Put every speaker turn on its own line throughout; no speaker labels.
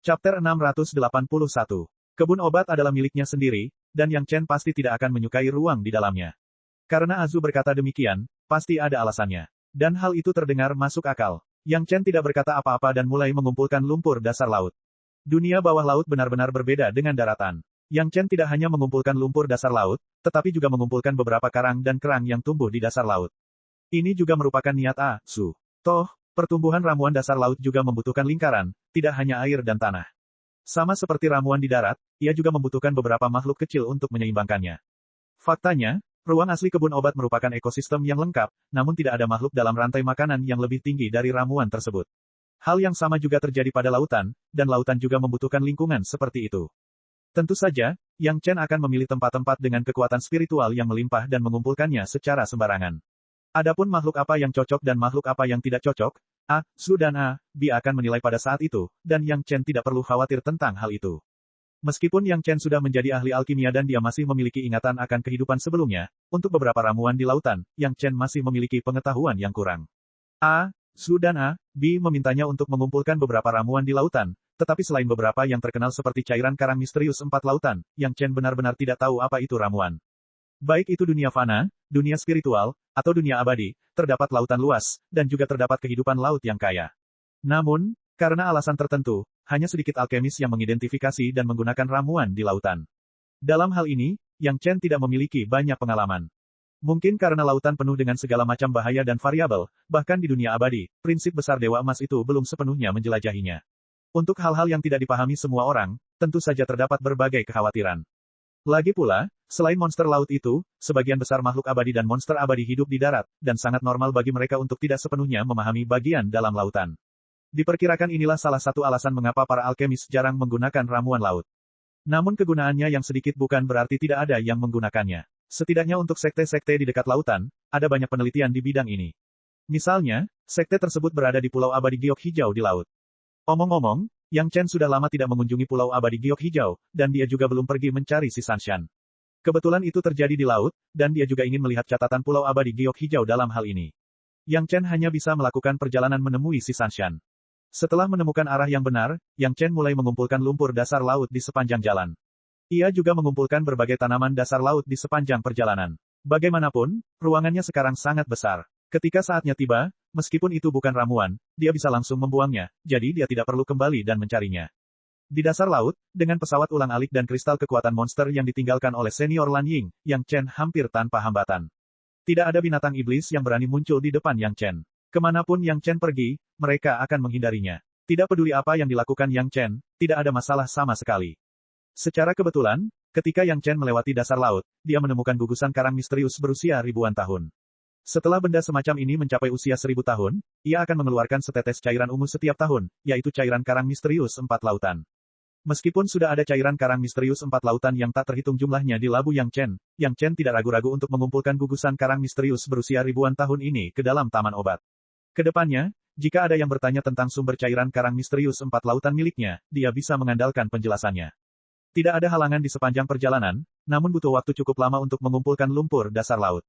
Chapter 681. Kebun obat adalah miliknya sendiri, dan Yang Chen pasti tidak akan menyukai ruang di dalamnya. Karena Azu berkata demikian, pasti ada alasannya. Dan hal itu terdengar masuk akal. Yang Chen tidak berkata apa-apa dan mulai mengumpulkan lumpur dasar laut. Dunia bawah laut benar-benar berbeda dengan daratan. Yang Chen tidak hanya mengumpulkan lumpur dasar laut, tetapi juga mengumpulkan beberapa karang dan kerang yang tumbuh di dasar laut. Ini juga merupakan niat Azu. Toh, pertumbuhan ramuan dasar laut juga membutuhkan lingkaran, tidak hanya air dan tanah. Sama seperti ramuan di darat, ia juga membutuhkan beberapa makhluk kecil untuk menyeimbangkannya. Faktanya, ruang asli kebun obat merupakan ekosistem yang lengkap, namun tidak ada makhluk dalam rantai makanan yang lebih tinggi dari ramuan tersebut. Hal yang sama juga terjadi pada lautan, dan lautan juga membutuhkan lingkungan seperti itu. Tentu saja, Yang Chen akan memilih tempat-tempat dengan kekuatan spiritual yang melimpah dan mengumpulkannya secara sembarangan. Adapun makhluk apa yang cocok dan makhluk apa yang tidak cocok, Azu dan Bi akan menilai pada saat itu, dan Yang Chen tidak perlu khawatir tentang hal itu. Meskipun Yang Chen sudah menjadi ahli alkimia dan dia masih memiliki ingatan akan kehidupan sebelumnya, untuk beberapa ramuan di lautan, Yang Chen masih memiliki pengetahuan yang kurang. Azu dan Bi memintanya untuk mengumpulkan beberapa ramuan di lautan, tetapi selain beberapa yang terkenal seperti cairan karang misterius 4 lautan, Yang Chen benar-benar tidak tahu apa itu ramuan. Baik itu dunia fana, dunia spiritual, atau dunia abadi, terdapat lautan luas, dan juga terdapat kehidupan laut yang kaya. Namun, karena alasan tertentu, hanya sedikit alkemis yang mengidentifikasi dan menggunakan ramuan di lautan. Dalam hal ini, Yang Chen tidak memiliki banyak pengalaman. Mungkin karena lautan penuh dengan segala macam bahaya dan variabel, bahkan di dunia abadi, prinsip besar Dewa Emas itu belum sepenuhnya menjelajahinya. Untuk hal-hal yang tidak dipahami semua orang, tentu saja terdapat berbagai kekhawatiran. Lagi pula, selain monster laut itu, sebagian besar makhluk abadi dan monster abadi hidup di darat, dan sangat normal bagi mereka untuk tidak sepenuhnya memahami bagian dalam lautan. Diperkirakan inilah salah satu alasan mengapa para alkemis jarang menggunakan ramuan laut. Namun kegunaannya yang sedikit bukan berarti tidak ada yang menggunakannya. Setidaknya untuk sekte-sekte di dekat lautan, ada banyak penelitian di bidang ini. Misalnya, sekte tersebut berada di Pulau Abadi Giok Hijau di laut. Omong-omong, Yang Chen sudah lama tidak mengunjungi Pulau Abadi Giok Hijau, dan dia juga belum pergi mencari si Sanshan. Kebetulan itu terjadi di laut, dan dia juga ingin melihat catatan Pulau Abadi Giok Hijau dalam hal ini. Yang Chen hanya bisa melakukan perjalanan menemui si Sanshan. Setelah menemukan arah yang benar, Yang Chen mulai mengumpulkan lumpur dasar laut di sepanjang jalan. Ia juga mengumpulkan berbagai tanaman dasar laut di sepanjang perjalanan. Bagaimanapun, ruangannya sekarang sangat besar. Ketika saatnya tiba, meskipun itu bukan ramuan, dia bisa langsung membuangnya, jadi dia tidak perlu kembali dan mencarinya. Di dasar laut, dengan pesawat ulang-alik dan kristal kekuatan monster yang ditinggalkan oleh senior Lan Ying, Yang Chen hampir tanpa hambatan. Tidak ada binatang iblis yang berani muncul di depan Yang Chen. Kemanapun Yang Chen pergi, mereka akan menghindarinya. Tidak peduli apa yang dilakukan Yang Chen, tidak ada masalah sama sekali. Secara kebetulan, ketika Yang Chen melewati dasar laut, dia menemukan gugusan karang misterius berusia ribuan tahun. Setelah benda semacam ini mencapai usia 1000 tahun, ia akan mengeluarkan setetes cairan ungu setiap tahun, yaitu cairan karang misterius 4 lautan. Meskipun sudah ada cairan karang misterius 4 lautan yang tak terhitung jumlahnya di labu Yang Chen tidak ragu-ragu untuk mengumpulkan gugusan karang misterius berusia ribuan tahun ini ke dalam taman obat. Kedepannya, jika ada yang bertanya tentang sumber cairan karang misterius 4 lautan miliknya, dia bisa mengandalkan penjelasannya. Tidak ada halangan di sepanjang perjalanan, namun butuh waktu cukup lama untuk mengumpulkan lumpur dasar laut.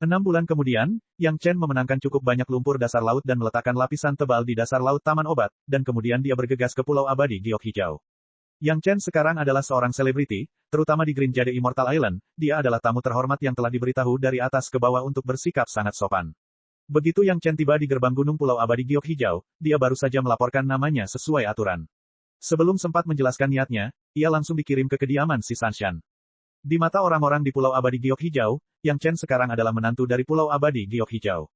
6 bulan kemudian, Yang Chen memenangkan cukup banyak lumpur dasar laut dan meletakkan lapisan tebal di dasar laut taman obat, dan kemudian dia bergegas ke Pulau Abadi Giok Hijau. Yang Chen sekarang adalah seorang selebriti, terutama di Green Jade Immortal Island, dia adalah tamu terhormat yang telah diberitahu dari atas ke bawah untuk bersikap sangat sopan. Begitu Yang Chen tiba di gerbang gunung Pulau Abadi Giok Hijau, dia baru saja melaporkan namanya sesuai aturan. Sebelum sempat menjelaskan niatnya, ia langsung dikirim ke kediaman si Sanshan. Di mata orang-orang di Pulau Abadi Giok Hijau, Yang Chen sekarang adalah menantu dari Pulau Abadi Giok Hijau.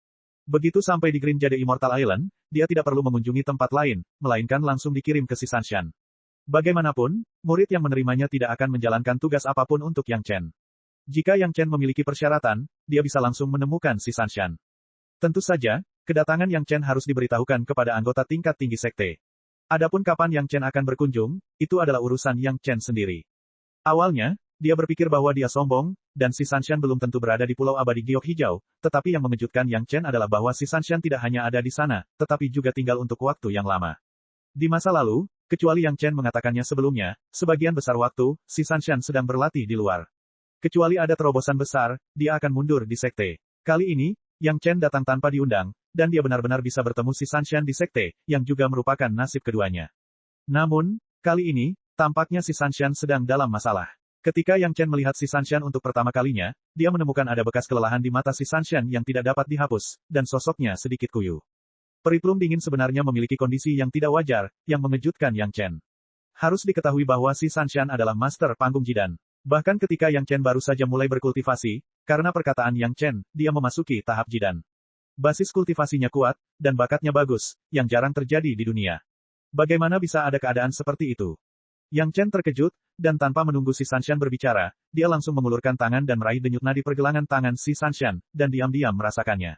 Begitu sampai di Green Jade Immortal Island, dia tidak perlu mengunjungi tempat lain, melainkan langsung dikirim ke si Sanshan. Bagaimanapun, murid yang menerimanya tidak akan menjalankan tugas apapun untuk Yang Chen. Jika Yang Chen memiliki persyaratan, dia bisa langsung menemukan si Sanshan. Tentu saja, kedatangan Yang Chen harus diberitahukan kepada anggota tingkat tinggi sekte. Adapun kapan Yang Chen akan berkunjung, itu adalah urusan Yang Chen sendiri. Awalnya, dia berpikir bahwa dia sombong, dan si Sanshan belum tentu berada di Pulau Abadi Giok Hijau, tetapi yang mengejutkan Yang Chen adalah bahwa si Sanshan tidak hanya ada di sana, tetapi juga tinggal untuk waktu yang lama. Di masa lalu, kecuali Yang Chen mengatakannya sebelumnya, sebagian besar waktu, si Sanshan sedang berlatih di luar. Kecuali ada terobosan besar, dia akan mundur di sekte. Kali ini, Yang Chen datang tanpa diundang, dan dia benar-benar bisa bertemu si Sanshan di sekte, yang juga merupakan nasib keduanya. Namun, Kali ini, tampaknya si Sanshan sedang dalam masalah. Ketika Yang Chen melihat si Sanshan untuk pertama kalinya, dia menemukan ada bekas kelelahan di mata si Sanshan yang tidak dapat dihapus, dan sosoknya sedikit kuyu. Periplum dingin sebenarnya memiliki kondisi yang tidak wajar, yang mengejutkan Yang Chen. Harus diketahui bahwa si Sanshan adalah master panggung jidan. Bahkan ketika Yang Chen baru saja mulai berkultivasi, karena perkataan Yang Chen, dia memasuki tahap jidan. Basis kultivasinya kuat, dan bakatnya bagus, yang jarang terjadi di dunia. Bagaimana bisa ada keadaan seperti itu? Yang Chen terkejut, dan tanpa menunggu si Sanshan berbicara, dia langsung mengulurkan tangan dan meraih denyut nadi pergelangan tangan si Sanshan, dan diam-diam merasakannya.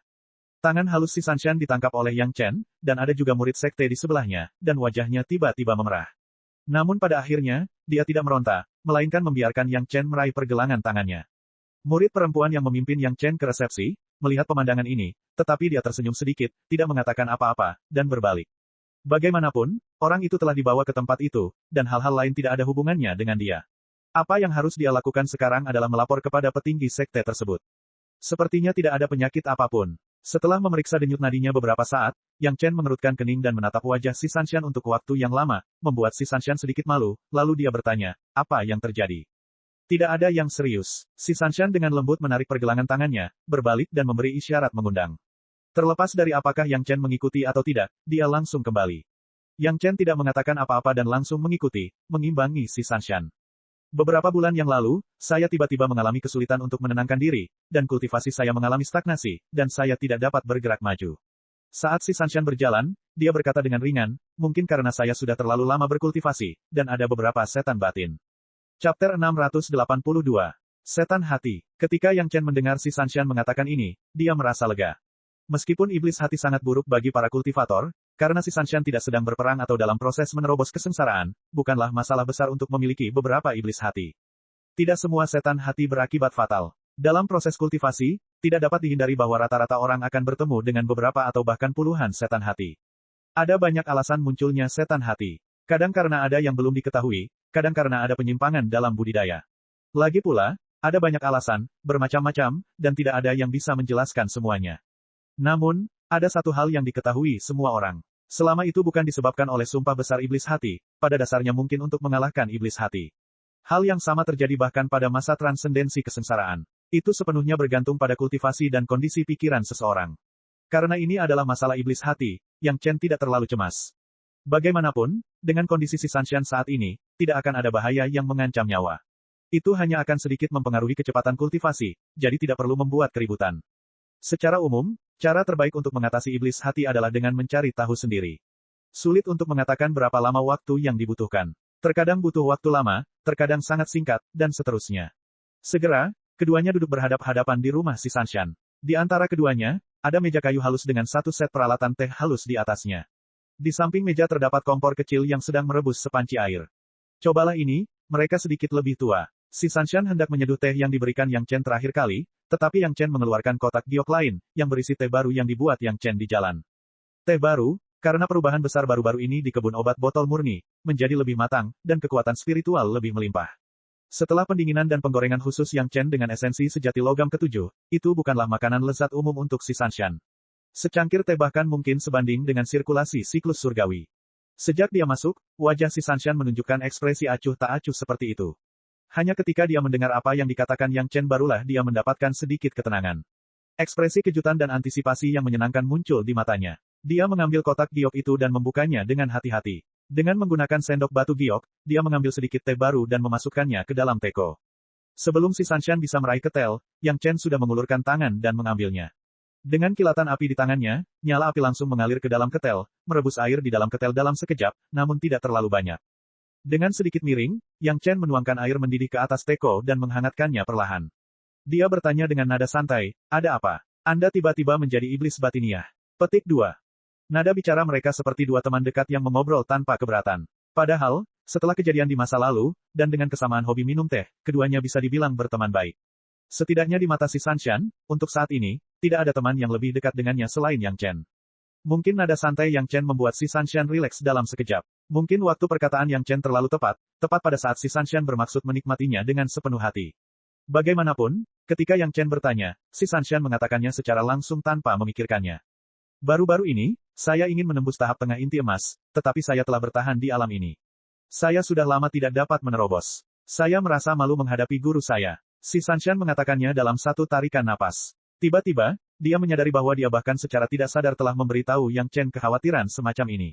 Tangan halus si Sanshan ditangkap oleh Yang Chen, dan ada juga murid sekte di sebelahnya, dan wajahnya tiba-tiba memerah. Namun pada akhirnya, dia tidak meronta, melainkan membiarkan Yang Chen meraih pergelangan tangannya. Murid perempuan yang memimpin Yang Chen ke resepsi, melihat pemandangan ini, tetapi dia tersenyum sedikit, tidak mengatakan apa-apa, dan berbalik. Bagaimanapun, orang itu telah dibawa ke tempat itu, dan hal-hal lain tidak ada hubungannya dengan dia. Apa yang harus dia lakukan sekarang adalah melapor kepada petinggi sekte tersebut. Sepertinya tidak ada penyakit apapun. Setelah memeriksa denyut nadinya beberapa saat, Yang Chen mengerutkan kening dan menatap wajah si Sanshan untuk waktu yang lama, membuat si Sanshan sedikit malu, lalu dia bertanya, apa yang terjadi? Tidak ada yang serius. Si Sanshan dengan lembut menarik pergelangan tangannya, berbalik dan memberi isyarat mengundang. Terlepas dari apakah Yang Chen mengikuti atau tidak, dia langsung kembali. Yang Chen tidak mengatakan apa-apa dan langsung mengikuti, mengimbangi si Sanshan. Beberapa bulan yang lalu, saya tiba-tiba mengalami kesulitan untuk menenangkan diri, dan kultivasi saya mengalami stagnasi, dan saya tidak dapat bergerak maju. Saat si Sanshan berjalan, dia berkata dengan ringan, mungkin karena saya sudah terlalu lama berkultivasi, dan ada beberapa setan batin. Chapter 682. Setan Hati. Ketika Yang Chen mendengar si Sanshan mengatakan ini, dia merasa lega. Meskipun iblis hati sangat buruk bagi para kultivator, karena si Sanshan tidak sedang berperang atau dalam proses menerobos kesengsaraan, bukanlah masalah besar untuk memiliki beberapa iblis hati. Tidak semua setan hati berakibat fatal. Dalam proses kultivasi, tidak dapat dihindari bahwa rata-rata orang akan bertemu dengan beberapa atau bahkan puluhan setan hati. Ada banyak alasan munculnya setan hati. Kadang karena ada yang belum diketahui, kadang karena ada penyimpangan dalam budidaya. Lagi pula, ada banyak alasan, bermacam-macam, dan tidak ada yang bisa menjelaskan semuanya. Namun, ada satu hal yang diketahui semua orang. Selama itu bukan disebabkan oleh sumpah besar iblis hati, pada dasarnya mungkin untuk mengalahkan iblis hati. Hal yang sama terjadi bahkan pada masa transendensi kesengsaraan. Itu sepenuhnya bergantung pada kultivasi dan kondisi pikiran seseorang. Karena ini adalah masalah iblis hati, Yang Chen tidak terlalu cemas. Bagaimanapun, dengan kondisi si Sanshan saat ini, tidak akan ada bahaya yang mengancam nyawa. Itu hanya akan sedikit mempengaruhi kecepatan kultivasi, jadi tidak perlu membuat keributan. Secara umum, cara terbaik untuk mengatasi iblis hati adalah dengan mencari tahu sendiri. Sulit untuk mengatakan berapa lama waktu yang dibutuhkan. Terkadang butuh waktu lama, terkadang sangat singkat, dan seterusnya. Segera, keduanya duduk berhadap-hadapan di rumah si Sanshan. Di antara keduanya, ada meja kayu halus dengan satu set peralatan teh halus di atasnya. Di samping meja terdapat kompor kecil yang sedang merebus sepanci air. Cobalah ini, mereka sedikit lebih tua. Si Sanshan hendak menyeduh teh yang diberikan Yang Chen terakhir kali, tetapi Yang Chen mengeluarkan kotak giok lain, yang berisi teh baru yang dibuat Yang Chen di jalan. Teh baru, karena perubahan besar baru-baru ini di kebun obat botol murni, menjadi lebih matang, dan kekuatan spiritual lebih melimpah. Setelah pendinginan dan penggorengan khusus Yang Chen dengan esensi sejati logam ketujuh, itu bukanlah makanan lezat umum untuk si Sanshan. Secangkir teh bahkan mungkin sebanding dengan sirkulasi siklus surgawi. Sejak dia masuk, wajah si Sanshan menunjukkan ekspresi acuh tak acuh seperti itu. Hanya ketika dia mendengar apa yang dikatakan Yang Chen barulah dia mendapatkan sedikit ketenangan. Ekspresi kejutan dan antisipasi yang menyenangkan muncul di matanya. Dia mengambil kotak giok itu dan membukanya dengan hati-hati. Dengan menggunakan sendok batu giok, dia mengambil sedikit teh baru dan memasukkannya ke dalam teko. Sebelum si Sanshan bisa meraih ketel, Yang Chen sudah mengulurkan tangan dan mengambilnya. Dengan kilatan api di tangannya, nyala api langsung mengalir ke dalam ketel, merebus air di dalam ketel dalam sekejap, namun tidak terlalu banyak. Dengan sedikit miring, Yang Chen menuangkan air mendidih ke atas teko dan menghangatkannya perlahan. Dia bertanya dengan nada santai, ada apa? Anda tiba-tiba menjadi iblis batiniah. Petik 2. Nada bicara mereka seperti dua teman dekat yang mengobrol tanpa keberatan. Padahal, setelah kejadian di masa lalu, dan dengan kesamaan hobi minum teh, keduanya bisa dibilang berteman baik. Setidaknya di mata si Sanshan, untuk saat ini, tidak ada teman yang lebih dekat dengannya selain Yang Chen. Mungkin nada santai Yang Chen membuat si Sanshan rileks dalam sekejap. Mungkin waktu perkataan Yang Chen terlalu tepat pada saat si Sanshan bermaksud menikmatinya dengan sepenuh hati. Bagaimanapun, ketika Yang Chen bertanya, si Sanshan mengatakannya secara langsung tanpa memikirkannya. Baru-baru ini, saya ingin menembus tahap tengah inti emas, tetapi saya telah bertahan di alam ini. Saya sudah lama tidak dapat menerobos. Saya merasa malu menghadapi guru saya. Si Sanshan mengatakannya dalam satu tarikan napas. Tiba-tiba, dia menyadari bahwa dia bahkan secara tidak sadar telah memberitahu Yang Chen kekhawatiran semacam ini.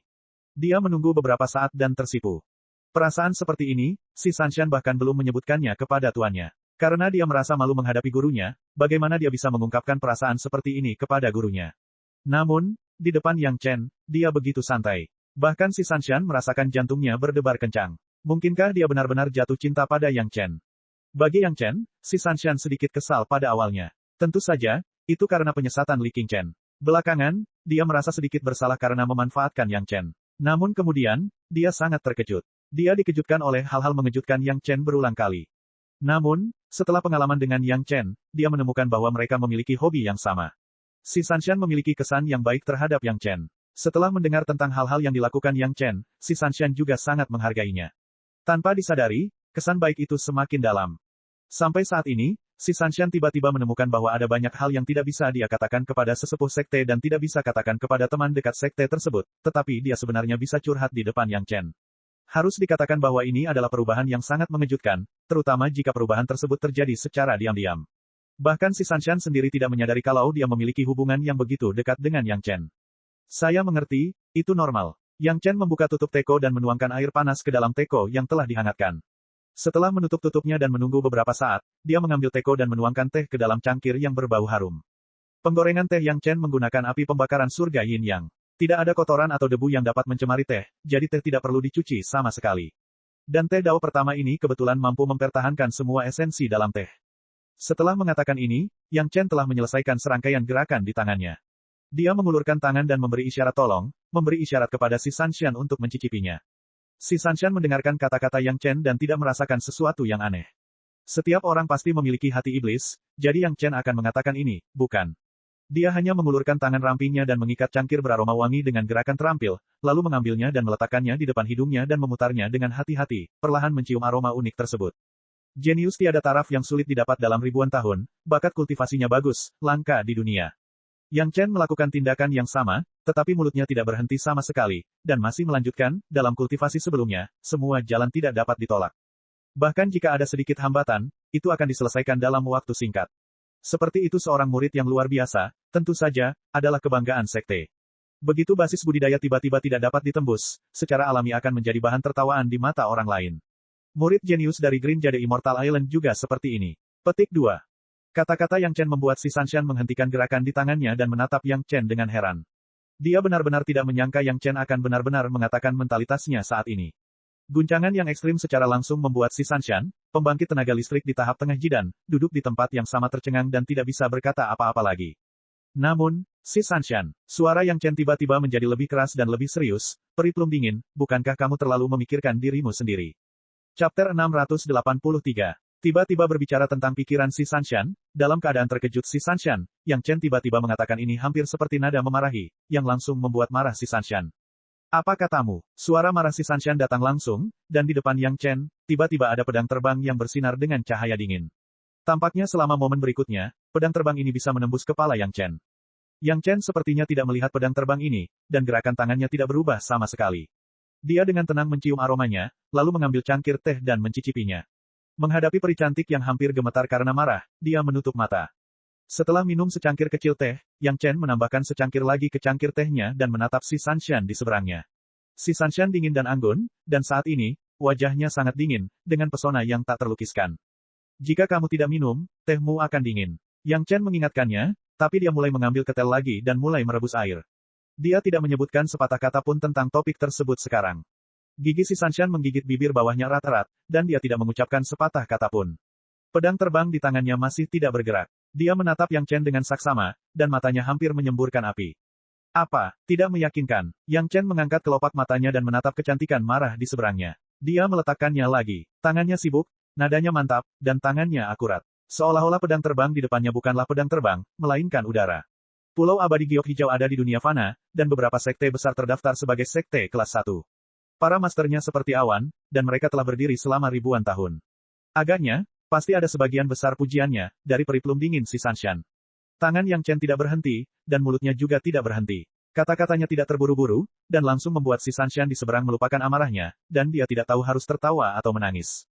Dia menunggu beberapa saat dan tersipu. Perasaan seperti ini, si Sanshan bahkan belum menyebutkannya kepada tuannya. Karena dia merasa malu menghadapi gurunya, bagaimana dia bisa mengungkapkan perasaan seperti ini kepada gurunya. Namun, di depan Yang Chen, dia begitu santai. Bahkan si Sanshan merasakan jantungnya berdebar kencang. Mungkinkah dia benar-benar jatuh cinta pada Yang Chen? Bagi Yang Chen, si Sanshan sedikit kesal pada awalnya. Tentu saja, itu karena penyesatan Li Qingchen. Belakangan, dia merasa sedikit bersalah karena memanfaatkan Yang Chen. Namun kemudian, dia sangat terkejut. Dia dikejutkan oleh hal-hal mengejutkan Yang Chen berulang kali. Namun, setelah pengalaman dengan Yang Chen, dia menemukan bahwa mereka memiliki hobi yang sama. Si Sanshan memiliki kesan yang baik terhadap Yang Chen. Setelah mendengar tentang hal-hal yang dilakukan Yang Chen, si Sanshan juga sangat menghargainya. Tanpa disadari, kesan baik itu semakin dalam. Sampai saat ini, si Sanshan tiba-tiba menemukan bahwa ada banyak hal yang tidak bisa dia katakan kepada sesepuh sekte dan tidak bisa katakan kepada teman dekat sekte tersebut, tetapi dia sebenarnya bisa curhat di depan Yang Chen. Harus dikatakan bahwa ini adalah perubahan yang sangat mengejutkan, terutama jika perubahan tersebut terjadi secara diam-diam. Bahkan si Sanshan sendiri tidak menyadari kalau dia memiliki hubungan yang begitu dekat dengan Yang Chen. Saya mengerti, itu normal. Yang Chen membuka tutup teko dan menuangkan air panas ke dalam teko yang telah dihangatkan. Setelah menutup tutupnya dan menunggu beberapa saat, dia mengambil teko dan menuangkan teh ke dalam cangkir yang berbau harum. Penggorengan teh Yang Chen menggunakan api pembakaran surga Yin Yang. Tidak ada kotoran atau debu yang dapat mencemari teh, jadi teh tidak perlu dicuci sama sekali. Dan teh dao pertama ini kebetulan mampu mempertahankan semua esensi dalam teh. Setelah mengatakan ini, Yang Chen telah menyelesaikan serangkaian gerakan di tangannya. Dia mengulurkan tangan dan memberi isyarat tolong, memberi isyarat kepada si Sanshan untuk mencicipinya. Si Sanshan mendengarkan kata-kata Yang Chen dan tidak merasakan sesuatu yang aneh. Setiap orang pasti memiliki hati iblis, jadi Yang Chen akan mengatakan ini, bukan. Dia hanya mengulurkan tangan rampingnya dan mengikat cangkir beraroma wangi dengan gerakan terampil, lalu mengambilnya dan meletakkannya di depan hidungnya dan memutarnya dengan hati-hati, perlahan mencium aroma unik tersebut. Jenius tiada taraf yang sulit didapat dalam ribuan tahun, bakat kultivasinya bagus, langka di dunia. Yang Chen melakukan tindakan yang sama, tetapi mulutnya tidak berhenti sama sekali, dan masih melanjutkan, dalam kultivasi sebelumnya, semua jalan tidak dapat ditolak. Bahkan jika ada sedikit hambatan, itu akan diselesaikan dalam waktu singkat. Seperti itu seorang murid yang luar biasa, tentu saja, adalah kebanggaan sekte. Begitu basis budidaya tiba-tiba tidak dapat ditembus, secara alami akan menjadi bahan tertawaan di mata orang lain. Murid jenius dari Green Jade Immortal Island juga seperti ini. Petik 2. Kata-kata Yang Chen membuat si Sanshan menghentikan gerakan di tangannya dan menatap Yang Chen dengan heran. Dia benar-benar tidak menyangka Yang Chen akan benar-benar mengatakan mentalitasnya saat ini. Guncangan yang ekstrim secara langsung membuat si Sanshan, pembangkit tenaga listrik di tahap tengah jidan, duduk di tempat yang sama tercengang dan tidak bisa berkata apa-apa lagi. Namun, si Sanshan, suara Yang Chen tiba-tiba menjadi lebih keras dan lebih serius, peri plum dingin, bukankah kamu terlalu memikirkan dirimu sendiri? Chapter 683. Tiba-tiba berbicara tentang pikiran si Sanshan, dalam keadaan terkejut si Sanshan, Yang Chen tiba-tiba mengatakan ini hampir seperti nada memarahi, yang langsung membuat marah si Sanshan. Apa katamu? Suara marah si Sanshan datang langsung, dan di depan Yang Chen, tiba-tiba ada pedang terbang yang bersinar dengan cahaya dingin. Tampaknya selama momen berikutnya, pedang terbang ini bisa menembus kepala Yang Chen. Yang Chen sepertinya tidak melihat pedang terbang ini, dan gerakan tangannya tidak berubah sama sekali. Dia dengan tenang mencium aromanya, lalu mengambil cangkir teh dan mencicipinya. Menghadapi peri cantik yang hampir gemetar karena marah, dia menutup mata. Setelah minum secangkir kecil teh, Yang Chen menambahkan secangkir lagi ke cangkir tehnya dan menatap si Sanshan di seberangnya. Si Sanshan dingin dan anggun, dan saat ini, wajahnya sangat dingin, dengan pesona yang tak terlukiskan. Jika kamu tidak minum, tehmu akan dingin. Yang Chen mengingatkannya, tapi dia mulai mengambil ketel lagi dan mulai merebus air. Dia tidak menyebutkan sepatah kata pun tentang topik tersebut sekarang. Gigi si Sanshan menggigit bibir bawahnya erat-erat, dan dia tidak mengucapkan sepatah kata pun. Pedang terbang di tangannya masih tidak bergerak. Dia menatap Yang Chen dengan saksama, dan matanya hampir menyemburkan api. Apa? Tidak meyakinkan. Yang Chen mengangkat kelopak matanya dan menatap kecantikan marah di seberangnya. Dia meletakkannya lagi. Tangannya sibuk, nadanya mantap, dan tangannya akurat. Seolah-olah pedang terbang di depannya bukanlah pedang terbang, melainkan udara. Pulau abadi giok hijau ada di dunia fana, dan beberapa sekte besar terdaftar sebagai sekte kelas 1. Para masternya seperti awan, dan mereka telah berdiri selama ribuan tahun. Agaknya, pasti ada sebagian besar pujiannya, dari peri plum dingin si Sanshan. Tangan Yang Chen tidak berhenti, dan mulutnya juga tidak berhenti. Kata-katanya tidak terburu-buru, dan langsung membuat si Sanshan di seberang melupakan amarahnya, dan dia tidak tahu harus tertawa atau menangis.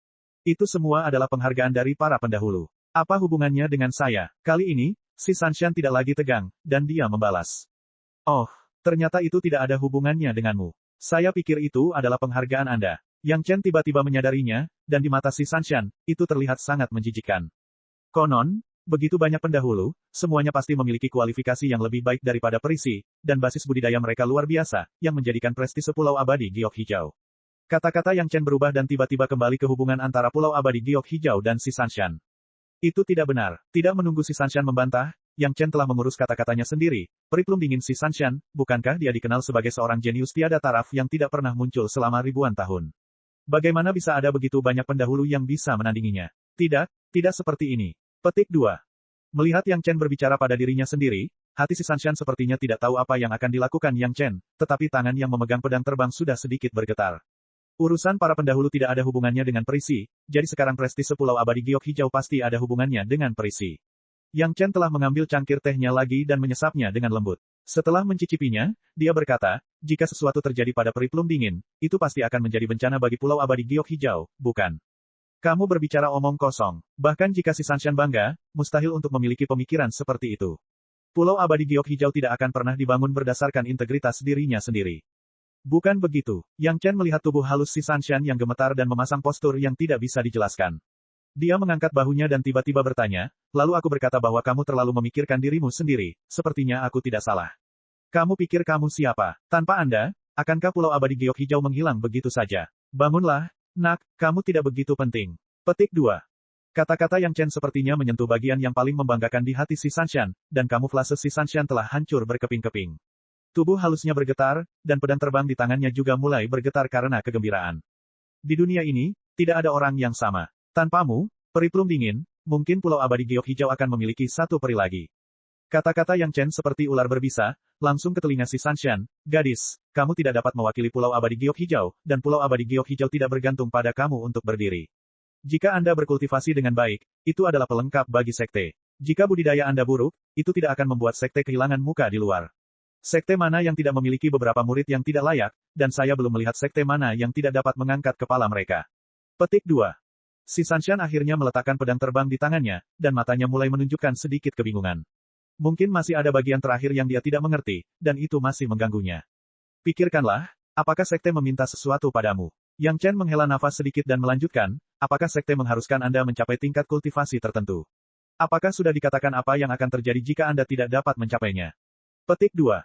Itu semua adalah penghargaan dari para pendahulu. Apa hubungannya dengan saya? Kali ini, si Sanshan tidak lagi tegang, dan dia membalas. Oh, ternyata itu tidak ada hubungannya denganmu. Saya pikir itu adalah penghargaan Anda. Yang Chen tiba-tiba menyadarinya, dan di mata si Sanshan, itu terlihat sangat menjijikkan. Konon, begitu banyak pendahulu, semuanya pasti memiliki kualifikasi yang lebih baik daripada perisi, dan basis budidaya mereka luar biasa, yang menjadikan prestise Pulau Abadi Giok Hijau. Kata-kata Yang Chen berubah dan tiba-tiba kembali ke hubungan antara Pulau Abadi Giok Hijau dan si Sanshan. Itu tidak benar. Tidak menunggu si Sanshan membantah, Yang Chen telah mengurus kata-katanya sendiri. Periplum dingin si Sanshan, bukankah dia dikenal sebagai seorang jenius tiada taraf yang tidak pernah muncul selama ribuan tahun? Bagaimana bisa ada begitu banyak pendahulu yang bisa menandinginya? Tidak seperti ini. Petik 2. Melihat Yang Chen berbicara pada dirinya sendiri, hati si Sanshan sepertinya tidak tahu apa yang akan dilakukan Yang Chen, tetapi tangan yang memegang pedang terbang sudah sedikit bergetar. Urusan para pendahulu tidak ada hubungannya dengan perisi, jadi sekarang prestise Pulau Abadi Giok Hijau pasti ada hubungannya dengan perisi. Yang Chen telah mengambil cangkir tehnya lagi dan menyesapnya dengan lembut. Setelah mencicipinya, dia berkata, jika sesuatu terjadi pada periplum dingin, itu pasti akan menjadi bencana bagi Pulau Abadi Giok Hijau, bukan? Kamu berbicara omong kosong. Bahkan jika si Sanshan bangga, mustahil untuk memiliki pemikiran seperti itu. Pulau Abadi Giok Hijau tidak akan pernah dibangun berdasarkan integritas dirinya sendiri. Bukan begitu. Yang Chen melihat tubuh halus si Sanshan yang gemetar dan memasang postur yang tidak bisa dijelaskan. Dia mengangkat bahunya dan tiba-tiba bertanya, lalu aku berkata bahwa kamu terlalu memikirkan dirimu sendiri, sepertinya aku tidak salah. Kamu pikir kamu siapa? Tanpa Anda, akankah Pulau Abadi Giok Hijau menghilang begitu saja? Bangunlah. Nak, kamu tidak begitu penting. Petik 2. Kata-kata Yang Chen sepertinya menyentuh bagian yang paling membanggakan di hati si Sanshan, dan kamuflase si Sanshan telah hancur berkeping-keping. Tubuh halusnya bergetar, dan pedang terbang di tangannya juga mulai bergetar karena kegembiraan. Di dunia ini, tidak ada orang yang sama. Tanpamu, periplum dingin, mungkin Pulau Abadi Giok Hijau akan memiliki satu peri lagi. Kata-kata Yang Chen seperti ular berbisa, langsung ke telinga si Sanshan, gadis, kamu tidak dapat mewakili Pulau Abadi Giok Hijau, dan Pulau Abadi Giok Hijau tidak bergantung pada kamu untuk berdiri. Jika Anda berkultivasi dengan baik, itu adalah pelengkap bagi sekte. Jika budidaya Anda buruk, itu tidak akan membuat sekte kehilangan muka di luar. Sekte mana yang tidak memiliki beberapa murid yang tidak layak, dan saya belum melihat sekte mana yang tidak dapat mengangkat kepala mereka. Petik 2. Si Sanshan akhirnya meletakkan pedang terbang di tangannya, dan matanya mulai menunjukkan sedikit kebingungan. Mungkin masih ada bagian terakhir yang dia tidak mengerti, dan itu masih mengganggunya. Pikirkanlah, apakah sekte meminta sesuatu padamu? Yang Chen menghela nafas sedikit dan melanjutkan, apakah sekte mengharuskan Anda mencapai tingkat kultivasi tertentu? Apakah sudah dikatakan apa yang akan terjadi jika Anda tidak dapat mencapainya? Petik 2.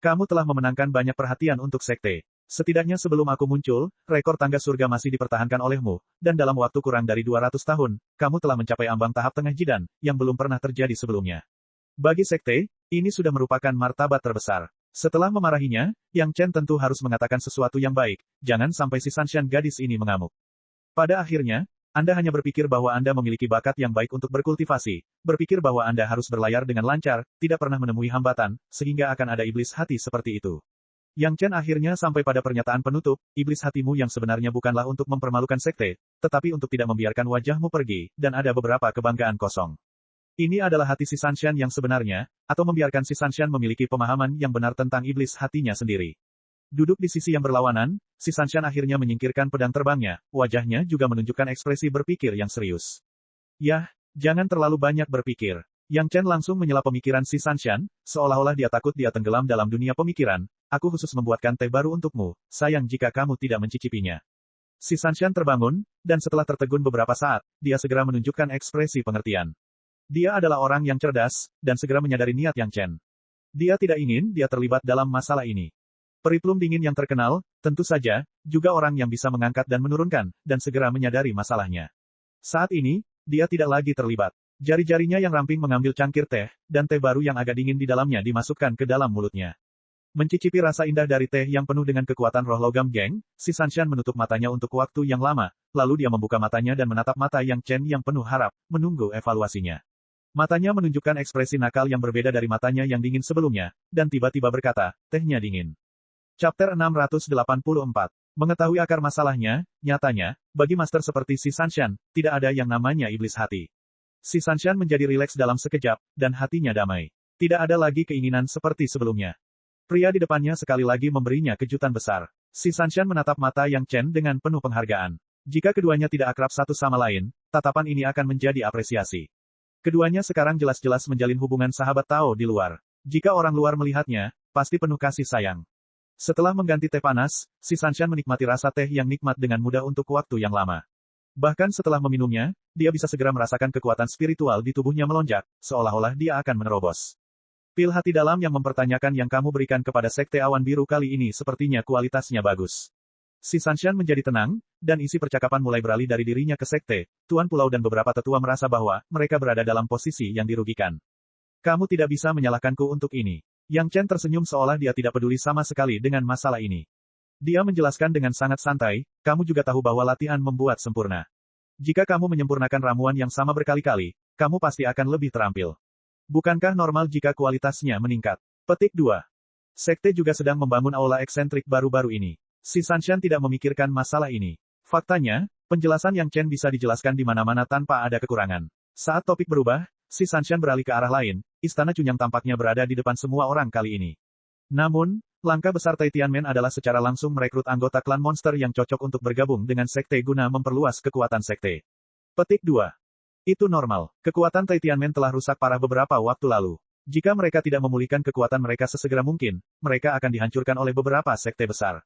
Kamu telah memenangkan banyak perhatian untuk sekte. Setidaknya sebelum aku muncul, rekor tangga surga masih dipertahankan olehmu, dan dalam waktu kurang dari 200 tahun, kamu telah mencapai ambang tahap tengah jidan, yang belum pernah terjadi sebelumnya. Bagi sekte, ini sudah merupakan martabat terbesar. Setelah memarahinya, Yang Chen tentu harus mengatakan sesuatu yang baik, jangan sampai si Sanshan gadis ini mengamuk. Pada akhirnya, Anda hanya berpikir bahwa Anda memiliki bakat yang baik untuk berkultivasi, berpikir bahwa Anda harus berlayar dengan lancar, tidak pernah menemui hambatan, sehingga akan ada iblis hati seperti itu. Yang Chen akhirnya sampai pada pernyataan penutup, iblis hatimu yang sebenarnya bukanlah untuk mempermalukan sekte, tetapi untuk tidak membiarkan wajahmu pergi, dan ada beberapa kebanggaan kosong. Ini adalah hati si Sanshan yang sebenarnya, atau membiarkan si Sanshan memiliki pemahaman yang benar tentang iblis hatinya sendiri. Duduk di sisi yang berlawanan, si Sanshan akhirnya menyingkirkan pedang terbangnya, wajahnya juga menunjukkan ekspresi berpikir yang serius. Yah, jangan terlalu banyak berpikir. Yang Chen langsung menyela pemikiran si Sanshan, seolah-olah dia takut dia tenggelam dalam dunia pemikiran, aku khusus membuatkan teh baru untukmu, sayang jika kamu tidak mencicipinya. Si Sanshan terbangun, dan setelah tertegun beberapa saat, dia segera menunjukkan ekspresi pengertian. Dia adalah orang yang cerdas, dan segera menyadari niat Yang Chen. Dia tidak ingin dia terlibat dalam masalah ini. Periplum dingin yang terkenal, tentu saja, juga orang yang bisa mengangkat dan menurunkan, dan segera menyadari masalahnya. Saat ini, dia tidak lagi terlibat. Jari-jarinya yang ramping mengambil cangkir teh, dan teh baru yang agak dingin di dalamnya dimasukkan ke dalam mulutnya. Mencicipi rasa indah dari teh yang penuh dengan kekuatan roh logam geng, si Sanshan menutup matanya untuk waktu yang lama, lalu dia membuka matanya dan menatap mata Yang Chen yang penuh harap, menunggu evaluasinya. Matanya menunjukkan ekspresi nakal yang berbeda dari matanya yang dingin sebelumnya, dan tiba-tiba berkata, tehnya dingin. Chapter 684. Mengetahui akar masalahnya, nyatanya, bagi master seperti si Sanshan, tidak ada yang namanya iblis hati. Si Sanshan menjadi rileks dalam sekejap, dan hatinya damai. Tidak ada lagi keinginan seperti sebelumnya. Pria di depannya sekali lagi memberinya kejutan besar. Si Sanshan menatap mata Yang Chen dengan penuh penghargaan. Jika keduanya tidak akrab satu sama lain, tatapan ini akan menjadi apresiasi. Keduanya sekarang jelas-jelas menjalin hubungan sahabat Tao di luar. Jika orang luar melihatnya, pasti penuh kasih sayang. Setelah mengganti teh panas, si Sanshan menikmati rasa teh yang nikmat dengan mudah untuk waktu yang lama. Bahkan setelah meminumnya, dia bisa segera merasakan kekuatan spiritual di tubuhnya melonjak, seolah-olah dia akan menerobos. Pil hati dalam yang mempertanyakan yang kamu berikan kepada Sekte Awan Biru kali ini sepertinya kualitasnya bagus. Si Sanshan menjadi tenang, dan isi percakapan mulai beralih dari dirinya ke Sekte, Tuan Pulau dan beberapa tetua merasa bahwa mereka berada dalam posisi yang dirugikan. Kamu tidak bisa menyalahkanku untuk ini. Yang Chen tersenyum seolah dia tidak peduli sama sekali dengan masalah ini. Dia menjelaskan dengan sangat santai, kamu juga tahu bahwa latihan membuat sempurna. Jika kamu menyempurnakan ramuan yang sama berkali-kali, kamu pasti akan lebih terampil. Bukankah normal jika kualitasnya meningkat? Petik 2. Sekte juga sedang membangun aula eksentrik baru-baru ini. Si Sanshan tidak memikirkan masalah ini. Faktanya, penjelasan Yang Chen bisa dijelaskan di mana-mana tanpa ada kekurangan. Saat topik berubah, si Sanshan beralih ke arah lain, Istana Cunyang tampaknya berada di depan semua orang kali ini. Namun, langkah besar Tai Tianmen adalah secara langsung merekrut anggota klan monster yang cocok untuk bergabung dengan sekte guna memperluas kekuatan sekte. Petik 2. Itu normal. Kekuatan Tai Tianmen telah rusak parah beberapa waktu lalu. Jika mereka tidak memulihkan kekuatan mereka sesegera mungkin, mereka akan dihancurkan oleh beberapa sekte besar.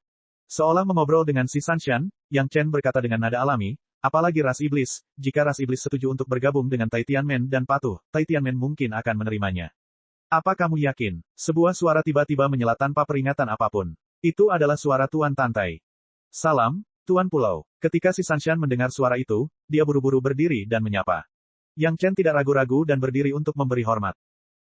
Seolah mengobrol dengan si Sanshan, Yang Chen berkata dengan nada alami, apalagi ras iblis, jika ras iblis setuju untuk bergabung dengan Tai Tianmen dan patuh, Tai Tianmen mungkin akan menerimanya. Apa kamu yakin? Sebuah suara tiba-tiba menyela tanpa peringatan apapun. Itu adalah suara Tuan Tantai. Salam, Tuan Pulau. Ketika si Sanshan mendengar suara itu, dia buru-buru berdiri dan menyapa. Yang Chen tidak ragu-ragu dan berdiri untuk memberi hormat.